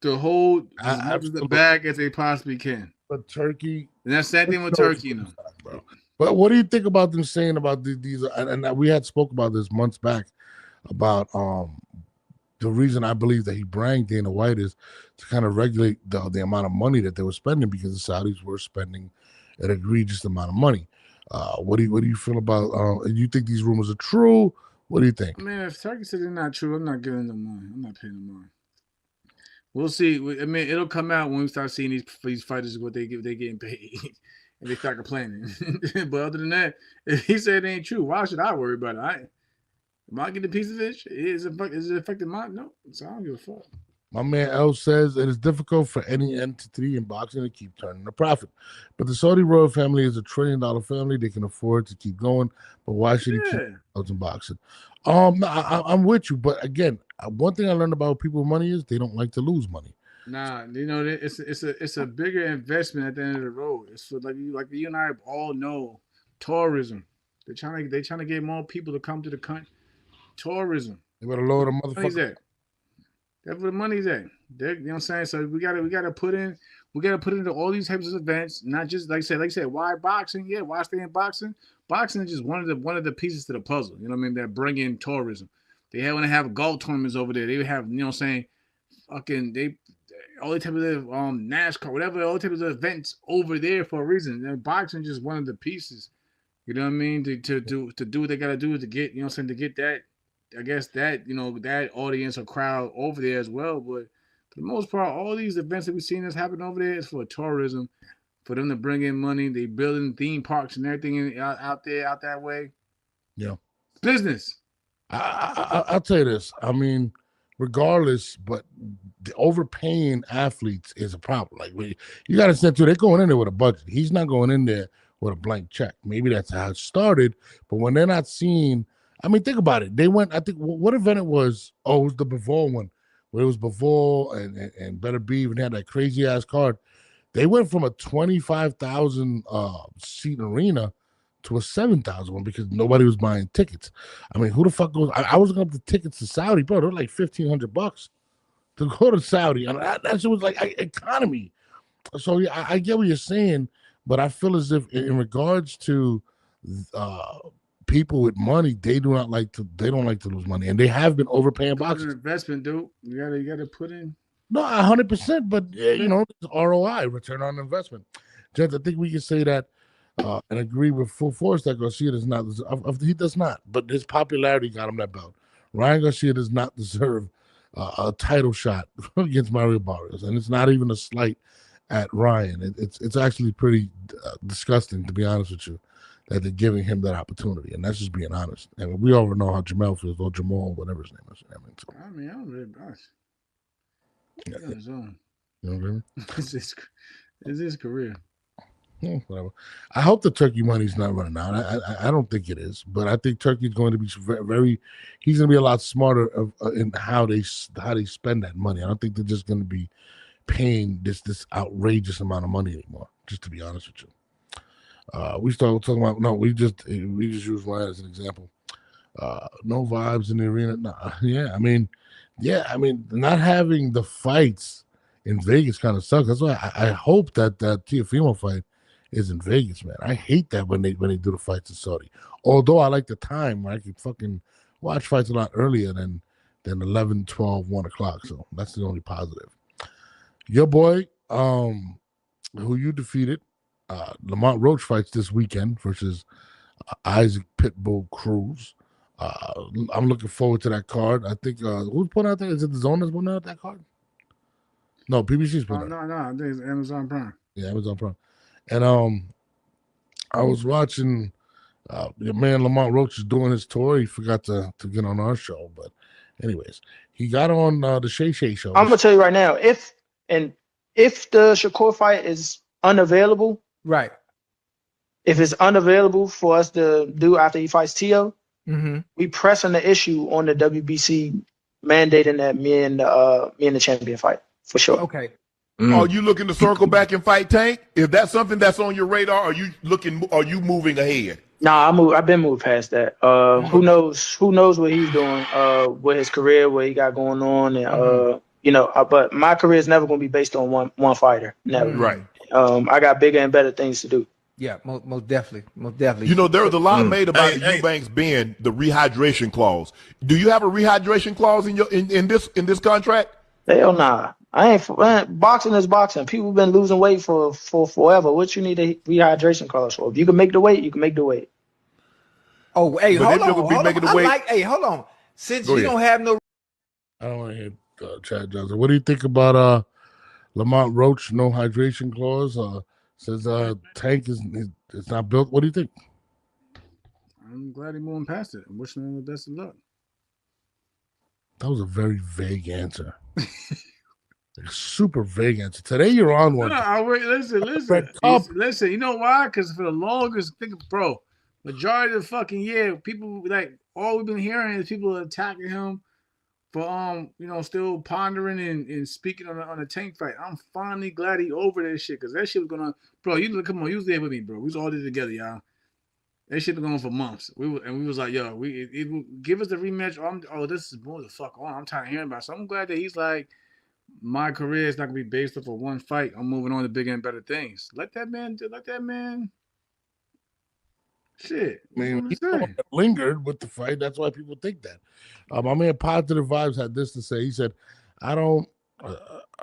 to hold as much of the bag as they possibly can. But Turkey, and that's that thing with Turkey, bro. But what do you think about them saying about these? And we had spoke about this months back about the reason I believe that he brang Dana White is to kind of regulate the amount of money that they were spending because the Saudis were spending an egregious amount of money. What do you feel about? Do you think these rumors are true? What do you think? Man, if Turkey said they're not true, I'm not giving them money. I'm not paying them money. We'll see. I mean, it'll come out when we start seeing these fighters what they getting paid, and they start complaining. But other than that, if he said it ain't true, why should I worry about it? Am I getting a piece of it? Is it affecting mine? No, so I don't give a fuck. My man L says it is difficult for any entity in boxing to keep turning a profit. But the Saudi royal family is $1 trillion family. They can afford to keep going. But why should he keep out in boxing? No, I'm with you. But again, one thing I learned about people with money is they don't like to lose money. Nah, you know, it's a bigger investment at the end of the road. It's for like you and I all know, tourism. They're trying to get more people to come to the country. Tourism. They better lower the motherfucker. That's where the money's at. You know what I'm saying? So we gotta put into all these types of events, not just like I said, why boxing? Yeah, why stay in boxing? Boxing is just one of the pieces to the puzzle. You know what I mean? That bring in tourism. They want to have golf tournaments over there. They have, you know what I'm saying, fucking all the types of NASCAR, whatever, all the types of events over there for a reason. And boxing is just one of the pieces. You know what I mean? To do what they gotta do to get, you know what I'm saying, to get that, I guess that, you know, that audience or crowd over there as well. But for the most part, all these events that we've seen that's happening over there is for tourism, for them to bring in money. They building theme parks and everything out that way. Yeah. Business. I'll tell you this. I mean, regardless, but the overpaying athletes is a problem. Like you got to say too, they're going in there with a budget. He's not going in there with a blank check. Maybe that's how it started. But when they're not seeing, I mean, think about it. They went, I think, what event it was? Oh, it was the Bivol one, where it was Bivol and Better Beef, and they had that crazy ass card. They went from a 25,000 seat arena to a 7,000 one because nobody was buying tickets. I mean, who the fuck goes? I was looking up the tickets to Saudi, bro. They're like $1,500 to go to Saudi. I mean, that shit was like economy. So yeah, I get what you're saying, but I feel as if in regards to people with money, they don't like to lose money, and they have been overpaying boxers. Investment, dude. You gotta put in. No, 100%, but you know, it's ROI, return on investment. Gents, I think we can say that and agree with full force that Garcia does not. He does not, but his popularity got him that belt. Ryan Garcia does not deserve a title shot against Mario Barrios, and it's not even a slight at Ryan. It's actually pretty disgusting, to be honest with you, that they're giving him that opportunity, and that's just being honest. And we all know how Jamel feels, or Jamal, whatever his name is. I mean, I'm really honest. Yeah. On his own. You know what I mean? It's his career. Yeah, whatever. I hope the turkey money's not running out. I don't think it is, but I think Turkey's going to be very. He's going to be a lot smarter in how they spend that money. I don't think they're just going to be paying this outrageous amount of money anymore. Just to be honest with you, we started talking about we just use Ryan as an example. No vibes in the arena. Nah, I mean, not having the fights in Vegas kind of sucks. That's why I hope that Teofimo fight is in Vegas, man. I hate that when they do the fights in Saudi. Although I like the time where I can fucking watch fights a lot earlier than 11, 12, 1 o'clock. So that's the only positive. Your boy, who you defeated, Lamont Roach fights this weekend versus Isaac Pitbull Cruz. I'm looking forward to that card. I think who's putting out that? Is it the Zone that's putting out that card? No, PBC's putting out. No, I think it's Amazon Prime. Yeah, Amazon Prime. And I was watching your man Lamont Roach is doing his tour. He forgot to get on our show, but anyways, he got on the Shay Shay show. I'm gonna tell you right now, if the Shakur fight is unavailable, right? If it's unavailable for us to do after he fights Tio, we pressing the issue on the WBC mandating that me and the champion fight for sure. Okay. Are you looking to circle back and fight Tank? If that's something that's on your radar, are you moving ahead? Nah, I've been moved past that. Who knows what he's doing with his career, what he got going on, and but my career is never going to be based on one fighter. Never. Right. I got bigger and better things to do. Yeah, most definitely. You know, there was a lot made about the Eubanks being the rehydration clause. Do you have a rehydration clause in this contract? Hell nah. Boxing is boxing. People been losing weight for forever. What you need a rehydration clause for? If you can make the weight, you can make the weight. Oh, hey, hold on. Hold on. Since you don't have no, I don't want to hear Chad Johnson. What do you think about Lamont Roach? No hydration clause. Says Tank is not built. What do you think? I'm glad he's moving past it. I'm wishing him the best of luck. That was a very vague answer. Super vague answer. Today you're on one. Listen. You know why? Because for the longest, bro, majority of the fucking year, people like all we've been hearing is people attacking him for still pondering and speaking on a Tank fight. I'm finally glad he over that shit because that shit was gonna, bro. Come on, you was there with me, bro. We was all there together, y'all. That shit been going for months. We was like, yo, give us the rematch. This is more the fuck on. I'm tired of hearing about it. So I'm glad that he's like, my career is not gonna be based off of one fight. I'm moving on to bigger and better things. Let that man. Shit. I mean, he lingered with the fight. That's why people think that. My man Positive Vibes had this to say. He said, "I don't.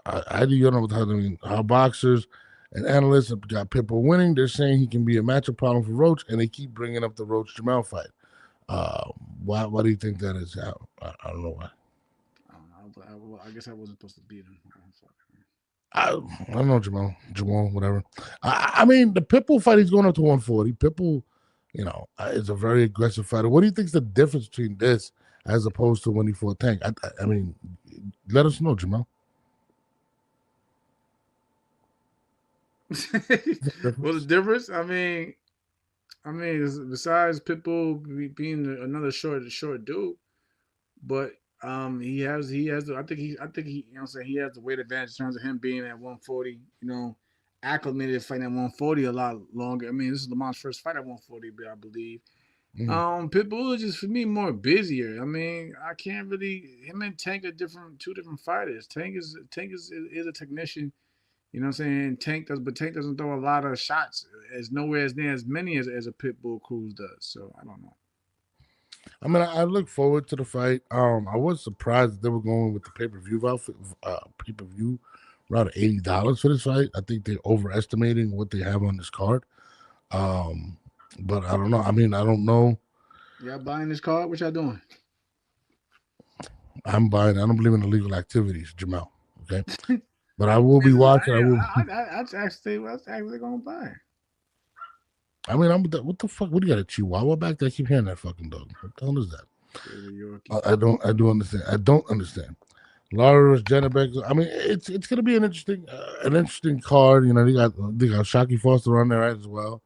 I do. You know what I mean? How boxers and analysts have got Pitbull winning. They're saying he can be a matchup problem for Roach, and they keep bringing up the Roach Jamel fight. Why do you think that is? I don't know why. I guess I wasn't supposed to beat him. I don't know, Jamal, whatever. I mean, the Pitbull fight, he's going up to 140. Pitbull, is a very aggressive fighter. What do you think is the difference between this as opposed to when he fought Tank? I mean, let us know, Jamal. What's the difference? I mean, besides Pitbull being another short dude, but he has I think he he has the weight advantage in terms of him being at 140, acclimated fighting at 140 a lot longer. I mean, this is Lamont's first fight at 140, I believe. Pitbull is just for me more busier. I mean, I can't really. Him and Tank are two different fighters. Tank is a technician. You know what I'm saying? Tank doesn't throw a lot of shots as nowhere as near as many as a Pitbull Cruz does. So I don't know. I mean, I look forward to the fight. I was surprised that they were going with the pay-per-view around $80 for this fight. I think they're overestimating what they have on this card. But I don't know. I mean, I don't know. Y'all buying this card? What y'all doing? I'm buying. I don't believe in illegal activities, Jamal. Okay, but I will be watching. I actually gonna buy. I mean, what the fuck? What do you got, a Chihuahua back there? I keep hearing that fucking dog. What the hell is that? I do understand. I don't understand. Laura Jennebeck. I mean, it's gonna be an interesting card. They got Shockey Foster on there as well.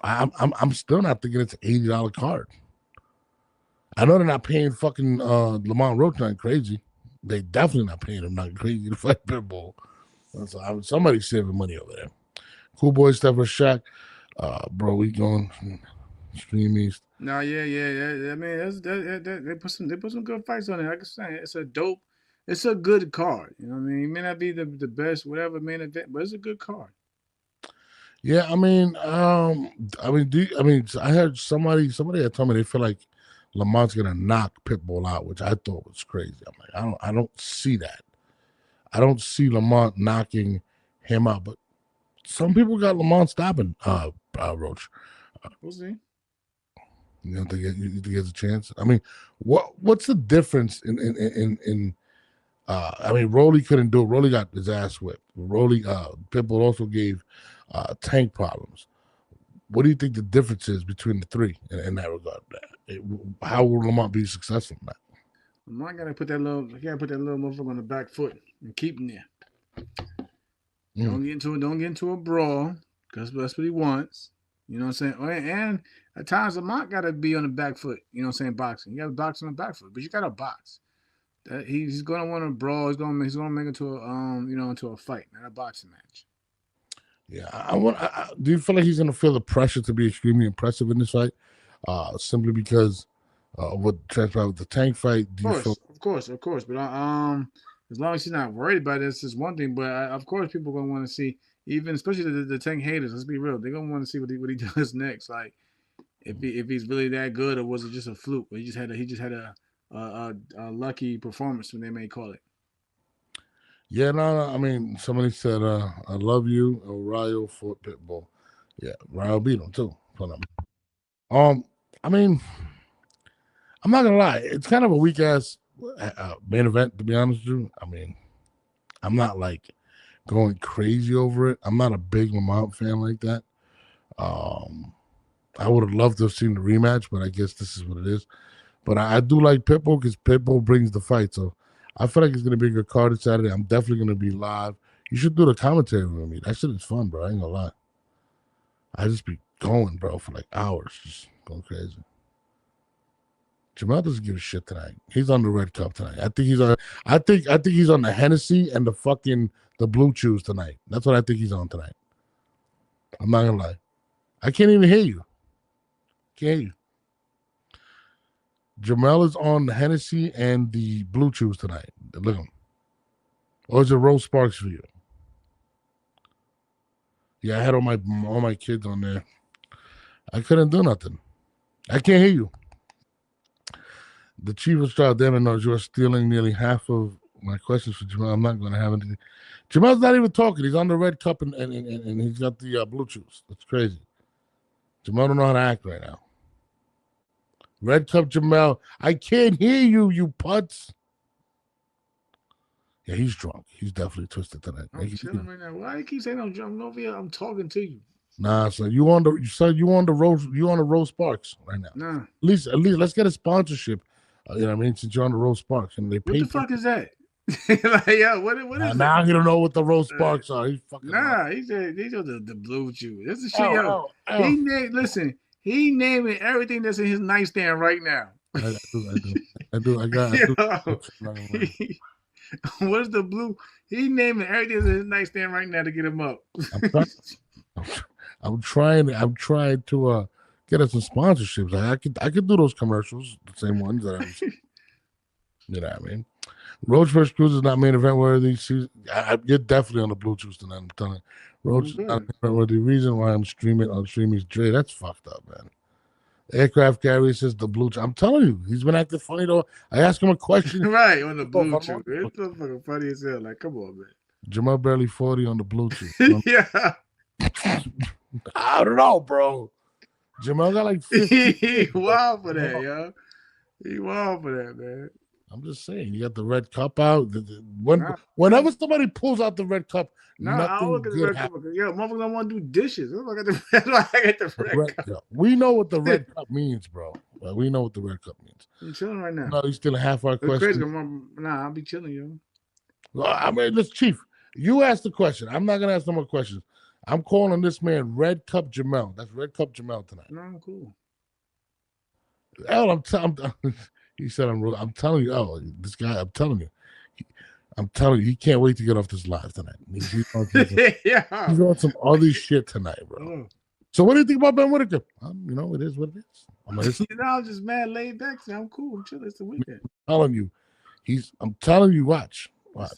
I'm still not thinking it's an $80 card. I know they're not paying fucking Lamont Roach nothing crazy. They definitely not paying him nothing crazy to fight Pitbull. So somebody's saving money over there. Cool Boy Steph Shaq. Bro, we going Stream East. No, yeah. I mean, they put some good fights on it. Like I said, it's a good card. You know what I mean? It may not be the best, whatever main event, but it's a good card. Yeah, I mean, I heard somebody had told me they feel like Lamont's gonna knock Pitbull out, which I thought was crazy. I'm like, I don't see that. I don't see Lamont knocking him out, but some people got Lamont stopping Roach. We'll see. You don't think he has a chance? I mean, what's the difference in I mean, Rolly couldn't do it. Rolly got his ass whipped. Pitbull also gave Tank problems. What do you think the difference is between the three in that regard? How will Lamont be successful in that? Lamont gotta put that little motherfucker on the back foot and keep him there. Don't get into a brawl, because that's what he wants. You know what I'm saying? And at times Lamont gotta be on the back foot. You know what I'm saying? Boxing. You gotta box on the back foot, but you gotta box. He's gonna want to brawl. He's gonna make it to into a fight, not a boxing match. Yeah, do you feel like he's gonna feel the pressure to be extremely impressive in this fight, simply because of what transpired with the Tank fight? Of course. But as long as he's not worried about it, it's just one thing. But of course, people are gonna want to see, even especially the Tank haters. Let's be real; they're gonna want to see what he does next. Like if he's really that good, or was it just a fluke? Or he just had a lucky performance, when they may call it. Yeah, no. I mean, somebody said, "I love you, Rayo for Pitbull." Yeah, Rayo beat him too. I mean, I'm not gonna lie. It's kind of a weak ass main event, to be honest with you. I mean, I'm not like going crazy over it. I'm not a big Lamont fan like that. I would have loved to have seen the rematch, but I guess this is what it is. But I do like Pitbull because Pitbull brings the fight. So I feel like it's gonna be a good card Saturday. I'm definitely gonna be live. You should do the commentary with me. That shit is fun, bro. I ain't gonna lie. I just be going, bro, for like hours, just going crazy. Jamal doesn't give a shit tonight. He's on the red cup tonight. I think he's on. I think he's on the Hennessy and the Blue Chews tonight. That's what I think he's on tonight. I'm not gonna lie. I can't even hear you. Can't hear you. Jamal is on the Hennessy and the Blue Chews tonight. Look at him. Or is it Rose Sparks for you? Yeah, I had all my kids on there. I couldn't do nothing. I can't hear you. The chief of trial, damn it, knows you're stealing nearly half of my questions for Jamal. I'm not going to have anything. Jamal's not even talking. He's on the red cup and he's got the Blue Chews. That's crazy. Jamal don't know how to act right now. Red cup, Jamal. I can't hear you, you putz. Yeah, he's drunk. He's definitely twisted tonight. I'm chilling right now. Why do you keep saying I'm drunk over here? I'm talking to you. Nah, son, you on the Rose Sparks right now. Nah. At least let's get a sponsorship. You know what I mean? Since you're on the Rose Sparks and they pay. What the fuck is that? Like, yo, what is that? Now he don't know what the Rose Sparks are. He's fucking. Nah, these are the Blue Chew. This is shit, yo. He naming everything that's in his nightstand right now. I do. What is the blue? He naming everything that's in his nightstand right now to get him up. I'm trying to get us some sponsorships. I could do those commercials, the same ones that I was. You know what I mean? Roach vs. Cruz is not main event worthy. You're definitely on the Blue Chews tonight. I'm telling you. Roach is not main event worthy. Reason why I'm streaming on Streamy's Dre. That's fucked up, man. Aircraft carrier says the Blue Chew. I'm telling you, he's been acting funny though. I asked him a question. Right, on the Blue Chew. It's so fucking funny as hell. Like, come on, man. Jamal barely 40 on the Blue Chew. Yeah. I don't know, bro. Jamal got like 50. He wild for that, yo. He wild for that, man. I'm just saying, you got the red cup out. Whenever somebody pulls out the red cup, nothing good happens. Yo, motherfuckers don't want to do dishes. That's why I get the red cup. We know what the red cup means, bro. We know what the red cup means. I'm chilling right now. No, you're still half our question. Nah, I'll be chilling, yo. Well, I mean, let's Chief. You asked the question. I'm not gonna ask no more questions. I'm calling this man Red Cup Jamal. That's Red Cup Jamal tonight. No, I'm cool. I'm he said I'm telling you, this guy, I'm telling you, he can't wait to get off this live tonight. He's on some other shit tonight, bro. So what do you think about Benn Whitaker? It is what it is. I'm just mad laid back. I'm cool. I'm chilling. It's the weekend. I'm telling you, watch. I'm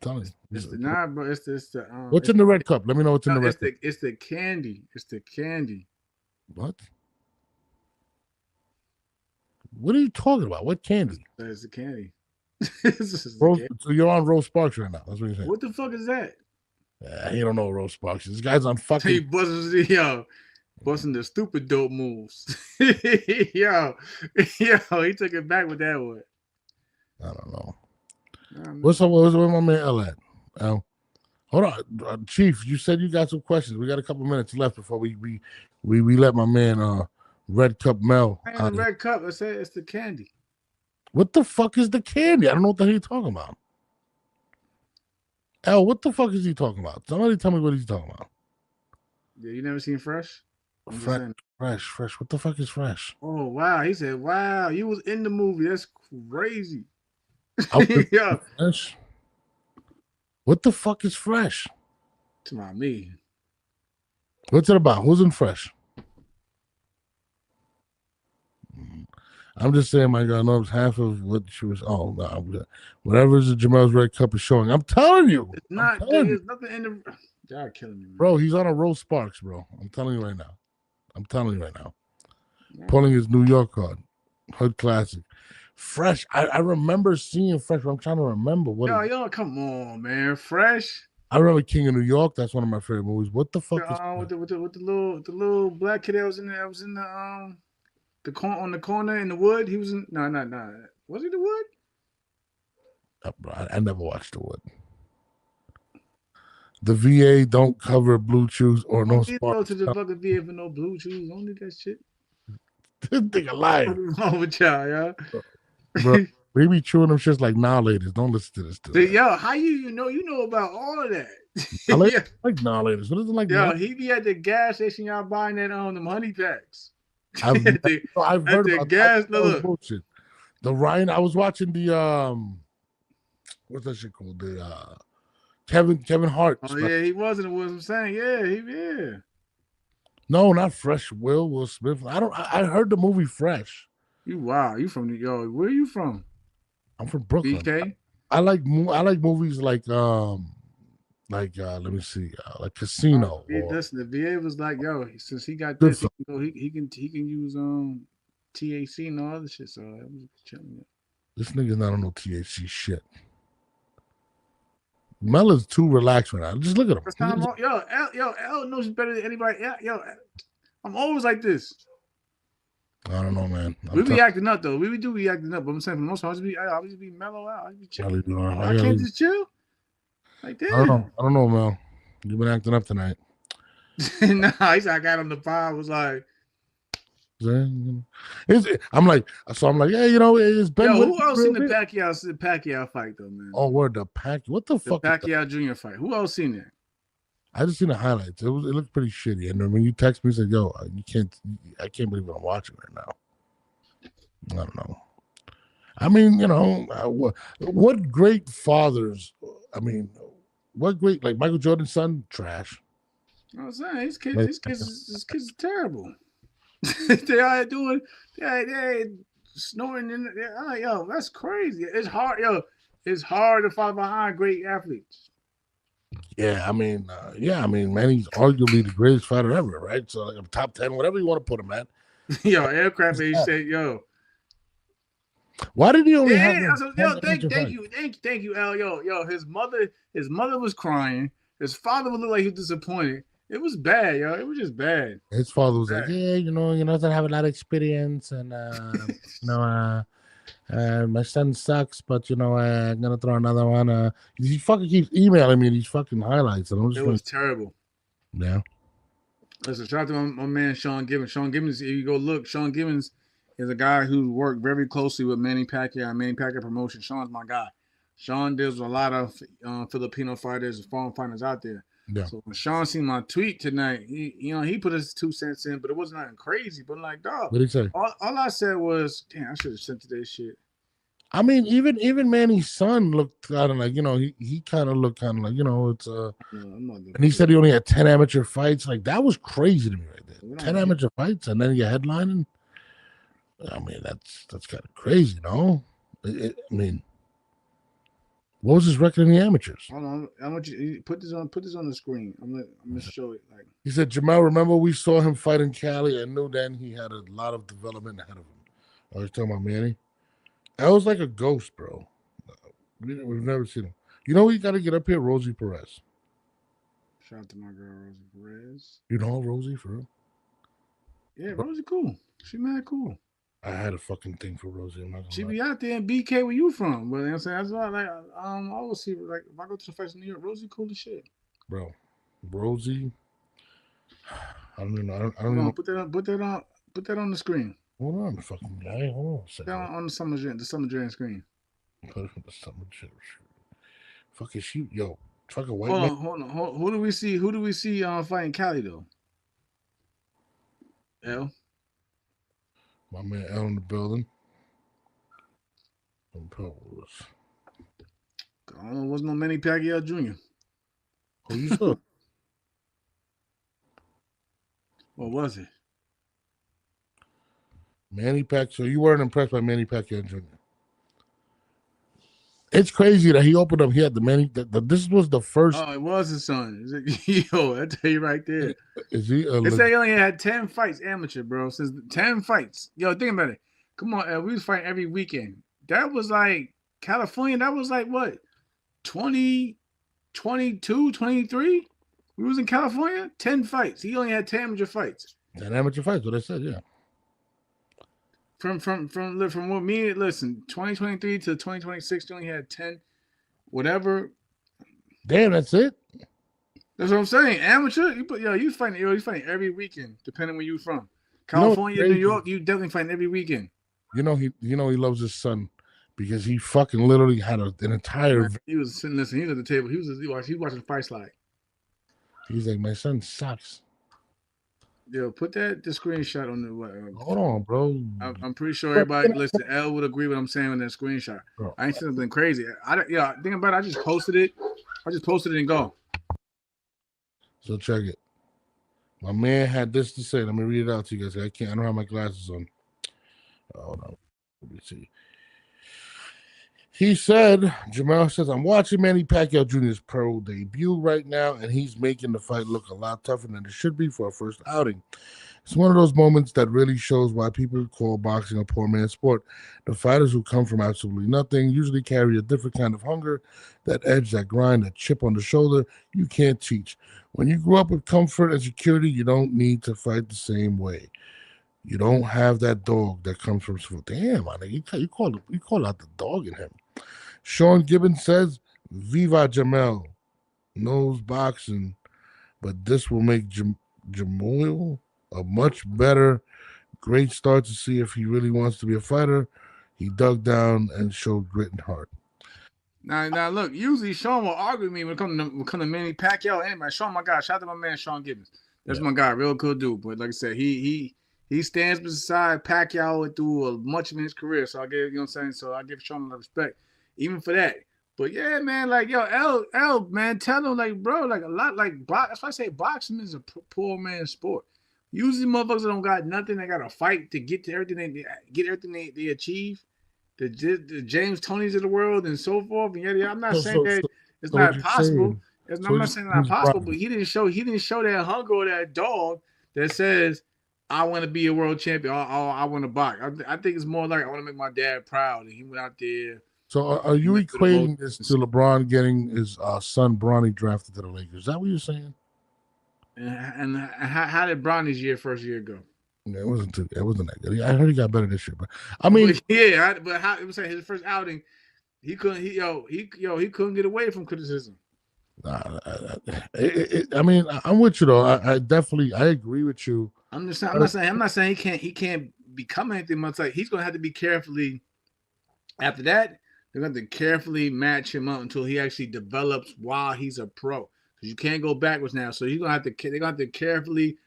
telling you. Bro. It's the what's in the red cup? Let me know what's in the red cup. It's the candy. It's the candy. What? What are you talking about? What candy? It's the candy. So you're on Rose Sparks right now. That's what you're saying. What the fuck is that? He don't know Rose Sparks. This guy's on fucking. He busting the stupid dope moves. yo, he took it back with that one. I don't know. What's up? Where's my man L at? Hold on, Chief. You said you got some questions. We got a couple minutes left before we let my man Red Cup Mel. Red Cup. I said it's the candy. What the fuck is the candy? I don't know what the hell you're talking about. L, what the fuck is he talking about? Somebody tell me what he's talking about. Yeah, you never seen Fresh? Fresh. What the fuck is Fresh? Oh wow, he said, "Wow, you was in the movie. That's crazy." Yeah. Fresh. What the fuck is Fresh? It's about me. What's it about? Who's in Fresh? I'm just saying, my girl knows half of what she was. Oh, no, I'm good. Whatever is the Jamal's Red Cup is showing. I'm telling you. It's not. There's nothing in the. Y'all killing me, man. Bro, he's on a Rose Sparks, bro. I'm telling you right now. Pulling his New York card. Hood Classic. Fresh. I remember seeing Fresh, but I'm trying to remember what. Yo, come on, man. Fresh. I remember King of New York. That's one of my favorite movies. What the fuck is with the little black kid that was in there? I was in on the corner in the wood. He was in. No. Was he the wood? I never watched the wood. The VA don't cover Blue Chews or no Sparks. Go to the fucking VA for no Blue Chews. Don't do that shit. This nigga lying. What's wrong with y'all, Bro, They be chewing them shits like, nah, ladies, don't listen to this. See, yo, how you know about all of that? I like nah, ladies. What is it like? Yo, he be at the gas station, y'all buying that them honey packs. I've heard about gas. that. Look. Bullshit. The Ryan, I was watching the what's that shit called? The Kevin Hart. Oh yeah, he wasn't what I'm saying. Yeah. No, not Fresh. Will Smith. I heard the movie Fresh. You from New York? Where are you from? I'm from Brooklyn. BK? I like movies like let me see, like Casino. Listen, the VA was like, yo, since he got this, he can use THC and all other shit. So I was chilling. This nigga's not on no THC shit. Mel is too relaxed right now. Just look at him. L knows better than anybody. Yo, I'm always like this. I don't know, man. We be acting up though. We do be acting up, but I'm saying for the most part, I just be mellow out. I be chilling. I can't just chill. Like that. I don't know, Mel. You've been acting up tonight. Nah, I got on the pod. Was like, I'm like, hey, it's Ben. Yo, who else seen the Pacquiao fight though, man? Oh, word, the Pacquiao. What the fuck? Pacquiao Jr. fight. Who else seen that? I just seen the highlights. It looked pretty shitty. And when you text me, you said, "Yo, I can't believe what I'm watching right now." I don't know. I mean, what great fathers? I mean, what great like Michael Jordan's son? Trash. I was saying his kids are terrible. They are doing, they snoring in. I'm like, yo, that's crazy. It's hard, It's hard to follow behind great athletes. Yeah, I mean, man, he's arguably the greatest fighter ever, right? So, like, top 10, whatever you want to put him at. Yo, aircraft age said, yo. Why did he only have? Thank you, Al. Yo, his mother was crying. His father would look like he was disappointed. It was bad, yo. It was just bad. His father was like, yeah, he doesn't have a lot of experience, and my son sucks, but I'm gonna throw another one. He fucking keeps emailing me these fucking highlights, and it was terrible. Yeah. Listen, shout out to my man Sean Gibbons. Sean Gibbons, if you go look, Sean Gibbons is a guy who worked very closely with Manny Pacquiao and Manny Pacquiao Promotion. Sean's my guy. Sean deals with a lot of Filipino fighters and foreign fighters out there. Yeah. So when Sean seen my tweet tonight, he put his 2 cents in, but it wasn't nothing crazy. But like, dog, what did he say? All I said was, damn, I should have sent to this shit. I mean, even Manny's son looked kind of like, he kind of looked kind of like, it's and he said he only had 10 amateur fights. Like, that was crazy to me right there. 10 amateur fights, and then you're headlining. I mean, that's kind of crazy, no? I mean, what was his record in the amateurs? Hold on, I want you to put this on the screen. I'm gonna show it. Like, he said, Jamel, remember we saw him fight in Cali and knew then he had a lot of development ahead of him. I was talking about Manny. That was like a ghost, bro. We've never seen him. You know, we got to get up here, Rosie Perez. Shout out to my girl, Rosie Perez. You know Rosie, for real? Yeah, Rosie cool. She mad cool. I had a fucking thing for Rosie. She be out there in BK where you from. But I'm saying that's why I always see, like, if I go to the fights in New York, Rosie cool as shit. Bro, Rosie. I don't even know. I don't know. Put that on the screen. Hold on, fucking guy. Hold on a second. On the Summer Jam screen. Put it on the Summer Jam. Fucking shoot, yo. Fucking white. Hold on. Who do we see fighting Cali though? L. My man L in the building. I don't know. Wasn't no Manny Pacquiao Jr. Who you saw? What was it? Manny Pacquiao. So you weren't impressed by Manny Pacquiao Jr. It's crazy that he opened up. He had the Manny. This was the first. Oh, it was his son. Yo, I tell you right there. Is he? They say he only had 10 fights amateur, bro. Since 10 fights. Yo, think about it. Come on, we was fighting every weekend. That was like California. That was like what? 20, 22, 23? We was in California. 10 fights. He only had 10 amateur fights. 10 amateur fights. What I said, yeah. From what me, listen, 2023 to 2026, he only had 10, whatever. Damn, that's it. That's what I'm saying. Amateur, you fighting every weekend, depending where you from. California, New York, you definitely fighting every weekend. He loves his son because he fucking literally had an entire. Man, he was sitting listening. He was at the table. He was watching Fight Slide. He's like, my son sucks. Yo, put the screenshot on the. Hold on, bro. I'm pretty sure everybody listen. L would agree with what I'm saying with that screenshot. Bro. I ain't seen something crazy. Think about it. I just posted it and go. So check it. My man had this to say. Let me read it out to you guys. I don't have my glasses on. Hold on. Let me see. He said, Jamel says, I'm watching Manny Pacquiao Jr.'s pro debut right now, and he's making the fight look a lot tougher than it should be for a first outing. It's one of those moments that really shows why people call boxing a poor man's sport. The fighters who come from absolutely nothing usually carry a different kind of hunger, that edge, that grind, that chip on the shoulder you can't teach. When you grow up with comfort and security, you don't need to fight the same way. You don't have that dog that comes from school. Damn, man, you call out the dog in him. Sean Gibbons says, Viva Jamel. Knows boxing, but this will make Jamil a much better, great start to see if he really wants to be a fighter. He dug down and showed grit and heart. Now look, usually Sean will argue with me when it comes to Manny Pacquiao. Anyway, Sean, my guy, shout out to my man Sean Gibbons. That's my guy, real cool dude. But like I said, he stands beside Pacquiao through much of his career. So I give, so I give Sean a lot of respect, even for that. But yeah, man, like yo, L, man, tell him like, bro, like a lot, like that's why I say boxing is a poor man's sport. Usually, motherfuckers don't got nothing. They got to fight to get to everything they achieve. The James Tonys of the world and so forth. And yeah, I'm not saying that it's not possible. I'm not saying it's not possible, but he didn't show that hunger or that dog that says, I want to be a world champion. I want to box. I think it's more like I want to make my dad proud. And he went out there. So are you equating this to LeBron getting his son Bronny drafted to the Lakers? Is that what you're saying? And how did Bronny's first year go? Yeah, it wasn't that good. I heard he got better this year, but I mean, but how it was his first outing, he couldn't get away from criticism. I mean, I'm with you though. I agree with you. I'm not saying he can't become anything much. Like he's gonna have to be carefully. After that, they're going to carefully match him up until he actually develops while he's a pro. Because you can't go backwards now. So they're going to have to carefully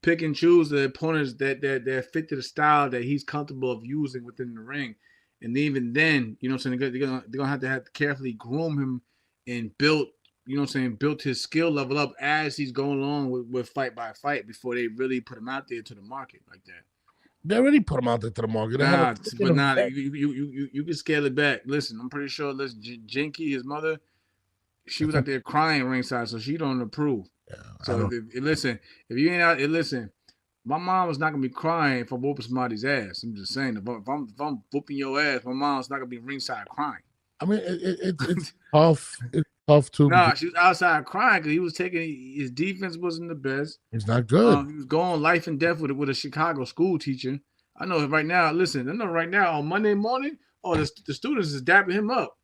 pick and choose the opponents that fit to the style that he's comfortable of using within the ring. And even then, they're going to have to carefully groom him and build his skill level up as he's going along with fight by fight before they really put him out there to the market like that. They already put him out there to the market. You can scale it back. Listen, I'm pretty sure. Jinky, his mother, she was out there crying ringside, so she don't approve. Yeah, so if you ain't out, listen. My mom was not gonna be crying if I'm whooping somebody's ass. I'm just saying, if I'm whooping your ass, my mom's not gonna be ringside crying. I mean, it's tough. It's tough too. Nah, she was outside crying because he was his defense wasn't the best. It's not good. He was going life and death with a Chicago school teacher. I know right now. Listen, I know right now on Monday morning, the students is dapping him up,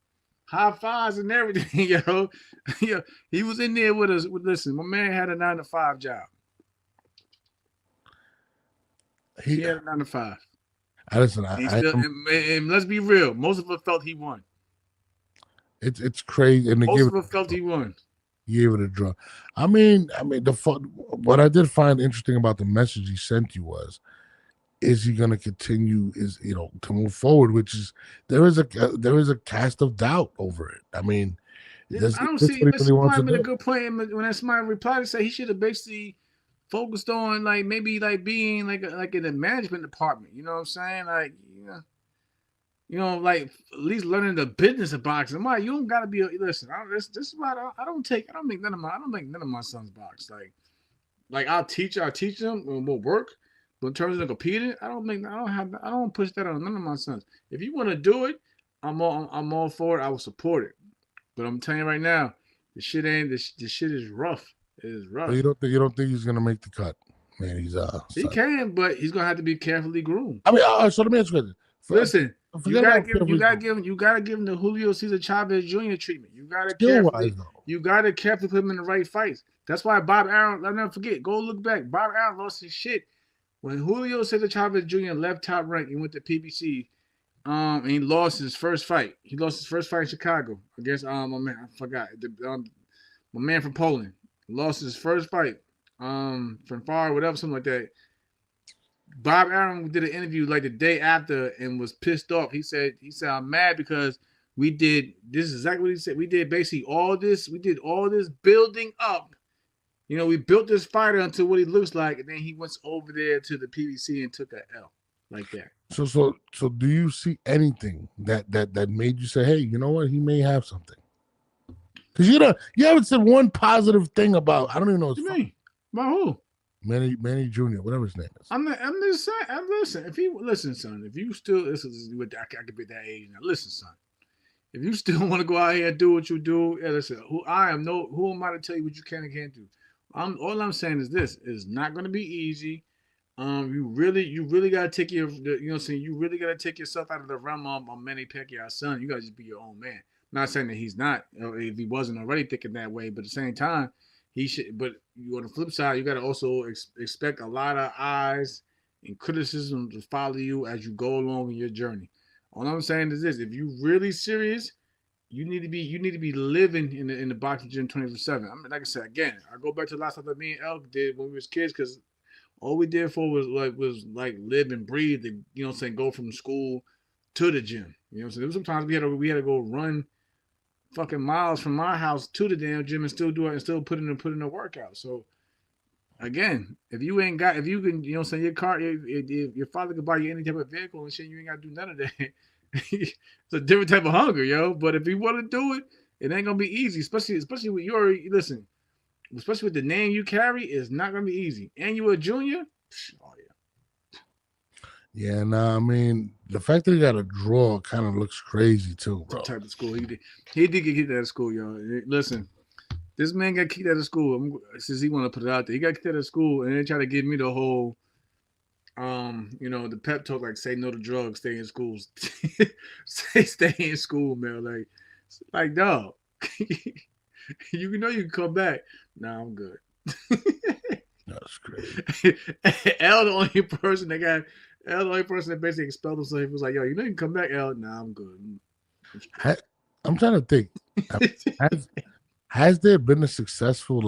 high fives and everything. He was in there with us. Listen, my man had a 9-to-5 job. He had a 9-to-5. And let's be real. Most of us felt he won. It's crazy, and most of us felt he won. He gave it a draw. I mean, what I did find interesting about the message he sent you was, is he going to continue? To move forward? Which is there is a cast of doubt over it. I mean, I don't see. Somebody made a good point when somebody replied to say he should have basically focused on maybe being like in the management department. You know what I'm saying? Like at least learning the business of boxing. You don't gotta be. Listen, this is why I don't make none of my sons box. Like I'll teach them and we'll work. But in terms of competing, I don't push that on none of my sons. If you want to do it, I'm all for it. I will support it. But I'm telling you right now, this shit is rough. It is rough. So you don't think he's gonna make the cut? Man, he can, but he's gonna have to be carefully groomed. I mean, so let me ask you. Listen, you gotta give him the Julio Cesar Chavez Jr. treatment. You gotta carefully put him in the right fights. That's why Bob Arum, I'll never forget. Go look back. Bob Arum lost his shit when Julio Cesar Chavez Jr. left Top Rank and went to PBC. And he lost his first fight. He lost his first fight in Chicago against my man. I forgot my man from Poland. Lost his first fight. From far, whatever, something like that. Bob Arum did an interview like the day after and was pissed off. He said I'm mad because we did this is exactly what he said. We did basically all this. We did all this building up. You know, we built this fighter until what he looks like, and then he went over there to the PBC and took an L like that. So do you see anything that made you say, hey, you know what, he may have something? Because you haven't said one positive thing about, I don't even know what you mean. About who? Manny Jr., whatever his name is. I'm just saying. Listen, son. If you still I could be that age now. Listen, son. If you still want to go out here and do what you do, listen. Who am I to tell you what you can and can't do? All I'm saying is this: it's not going to be easy. You really gotta take you know what I'm saying. You really gotta take yourself out of the realm of Manny Pacquiao's son. You gotta just be your own man. I'm not saying that he's not, or if he wasn't already thinking that way, but at the same time. He should, but on the flip side, you got to also expect a lot of eyes and criticism to follow you as you go along in your journey. All I'm saying is this: if you're really serious, you need to be living in the boxing gym 24/7. I mean, like I said again, I go back to the last time that me and Elk did when we was kids, because all we did for was live and breathe. And, you know what I'm saying, go from school to the gym. You know what I'm saying. There was sometimes we had to go run fucking miles from my house to the damn gym and still do it and still put in a workout. So again, if you can, you know what I'm saying, your car, if your father could buy you any type of vehicle and shit, you ain't got to do none of that. It's a different type of hunger, yo. But if you want to do it, it ain't gonna be easy, especially with especially with the name you carry, it's not gonna be easy. And you a junior, oh yeah. Yeah, no, I mean, the fact that he got a draw kind of looks crazy too, bro. What type of school he did get kicked out of school, y'all. Listen, this man got kicked out of school. Since he want to put it out there, he got kicked out of school, and they try to give me the whole, the pep talk, like say no to drugs, stay in schools, stay in school, man. Like dog, you know you can come back. Nah, I'm good. That's crazy. L the only person that basically expelled himself. He was like, yo, you know you can come back, L. Nah, I'm good. I'm trying to think. Has there been a successful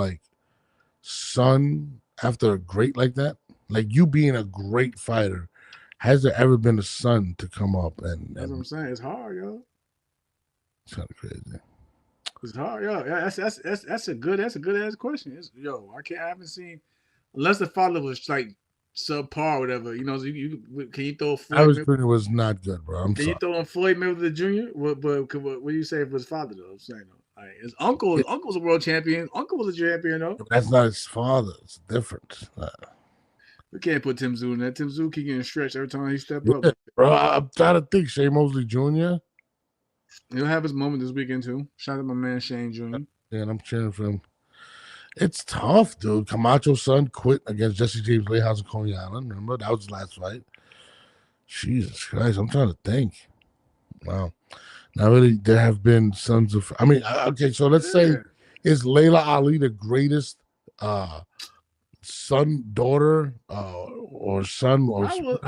son after a great like that? Like you being a great fighter, has there ever been a son to come up and that's what I'm saying. It's hard, yo. It's kind of crazy. It's hard, yo. Yeah, that's a good ass question. I haven't seen, unless the father was like subpar or whatever. You know, can you throw Floyd? I was thinking it was not good, bro. Can you throw in Floyd Mayweather Jr.? What do you say for his father though? I'm saying though, his uncle's a world champion. Uncle was a champion though. That's not his father. It's different. We can't put Tim Tszyu in there. Tim Tszyu keep getting stretched every time he step up. Bro, I'm trying to think. Shane Mosley Jr. He'll have his moment this weekend too. Shout out to my man Shane Jr. Yeah, and I'm cheering for him. It's tough, dude. Camacho's son quit against Jesse James Playhouse in Coney Island. Remember? That was his last fight. Jesus Christ. I'm trying to think. Wow. Now, really, there have been sons of... I mean, okay, so let's say, is Layla Ali the greatest son, daughter, or son? Or I think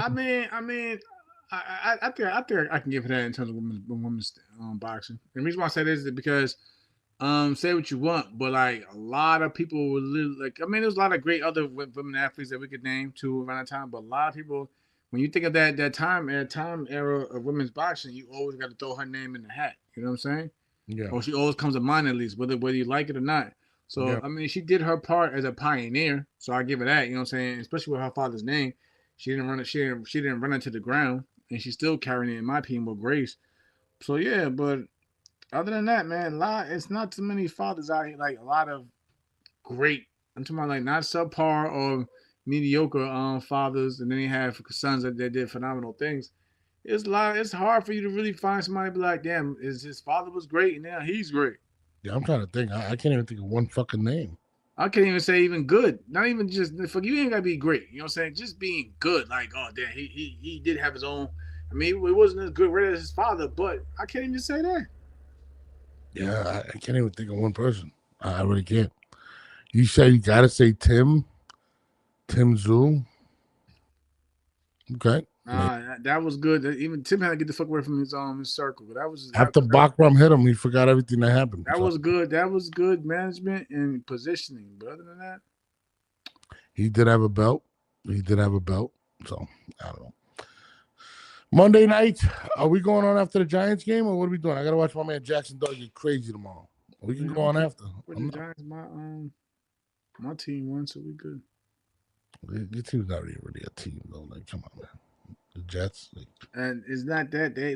I can give her that in terms of women's boxing. And the reason why I say this is because... say what you want, but like a lot of people were there's a lot of great other women athletes that we could name too around that time, but a lot of people, when you think of that time era of women's boxing, you always got to throw her name in the hat. You know what I'm saying? Yeah. Or she always comes to mind at least, whether you like it or not. So yeah. I mean, she did her part as a pioneer, so I give her that. You know what I'm saying? Especially with her father's name, she didn't run it to the ground, and she's still carrying it, in my opinion, with grace. So yeah, but. Other than that, man, it's not too many fathers out here. Like a lot of great, I'm talking about like not subpar or mediocre fathers, and then you have sons that did phenomenal things. It's hard for you to really find somebody to be like, damn, his father was great and now he's great. Yeah, I'm trying to think. I can't even think of one fucking name. I can't even say even good. Not even just you ain't gotta be great. You know what I'm saying? Just being good. Like, oh damn, he did have his own. I mean, it wasn't as good as his father, but I can't even say that. Yeah, I can't even think of one person. I really can't. You said you gotta say Tim Tszyu. Okay, That was good. Even Tim had to get the fuck away from his circle. But that was after Bachram hit him, he forgot everything that happened. That was good. That was good management and positioning. But other than that, he did have a belt. So I don't know. Monday night, are we going on after the Giants game, or what are we doing? I gotta watch my man Jackson Dog get crazy tomorrow. We can go on after. The Giants, my team won, so we good. Your team's not really a team though. Like, come on, man. The Jets. And it's not that they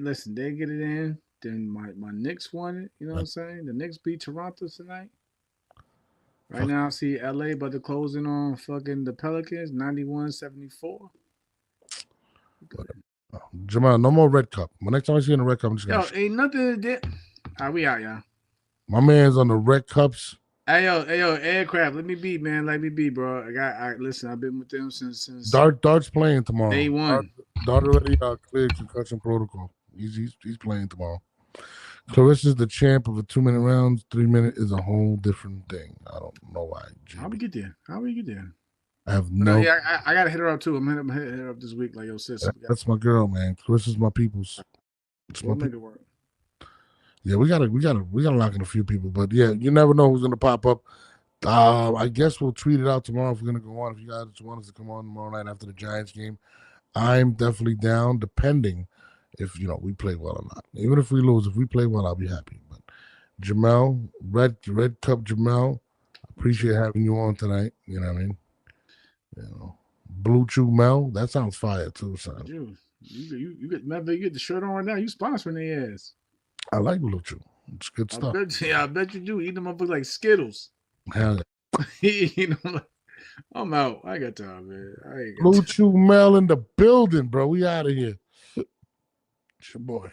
get it in. Then my Knicks won it. You know what I'm saying? The Knicks beat Toronto tonight. Right now, I see LA about to close in on fucking the Pelicans, 91-74. Jamal, no more Red Cup. Next time I see you in the Red Cup, I'm just gonna. Ain't nothing to do. All right, we out, y'all. My man's on the Red Cups. Hey yo, Aircraft. Let me be, man. Let me be, bro. Listen. I've been with them since. Dart's playing tomorrow. Day one. Dart already cleared concussion protocol. He's playing tomorrow. Clarissa's the champ of a 2-minute round. 3-minute is a whole different thing. I don't know why. How we get there? I have no. I gotta hit her up too. I'm gonna hit her up this week. Like, yo, sis. That's my girl, man. Clarissa's my people's. We'll make it work. Yeah, we gotta lock in a few people, but yeah, you never know who's gonna pop up. I guess we'll tweet it out tomorrow if we're gonna go on. If you guys want us to come on tomorrow night after the Giants game, I'm definitely down. Depending if we play well or not. Even if we lose, if we play well, I'll be happy. But Jamel, Red Cup Jamel, appreciate having you on tonight. You know what I mean? Blue Chew Mel, that sounds fire too, son. Dude, you get the shirt on right now. You sponsoring their ass. I like Blue Chew. It's good stuff. I bet you do. Eat them up like Skittles. Hell yeah. I'm out. I got time, man. Blue Chew Mel in the building, bro. We out of here. It's your boy.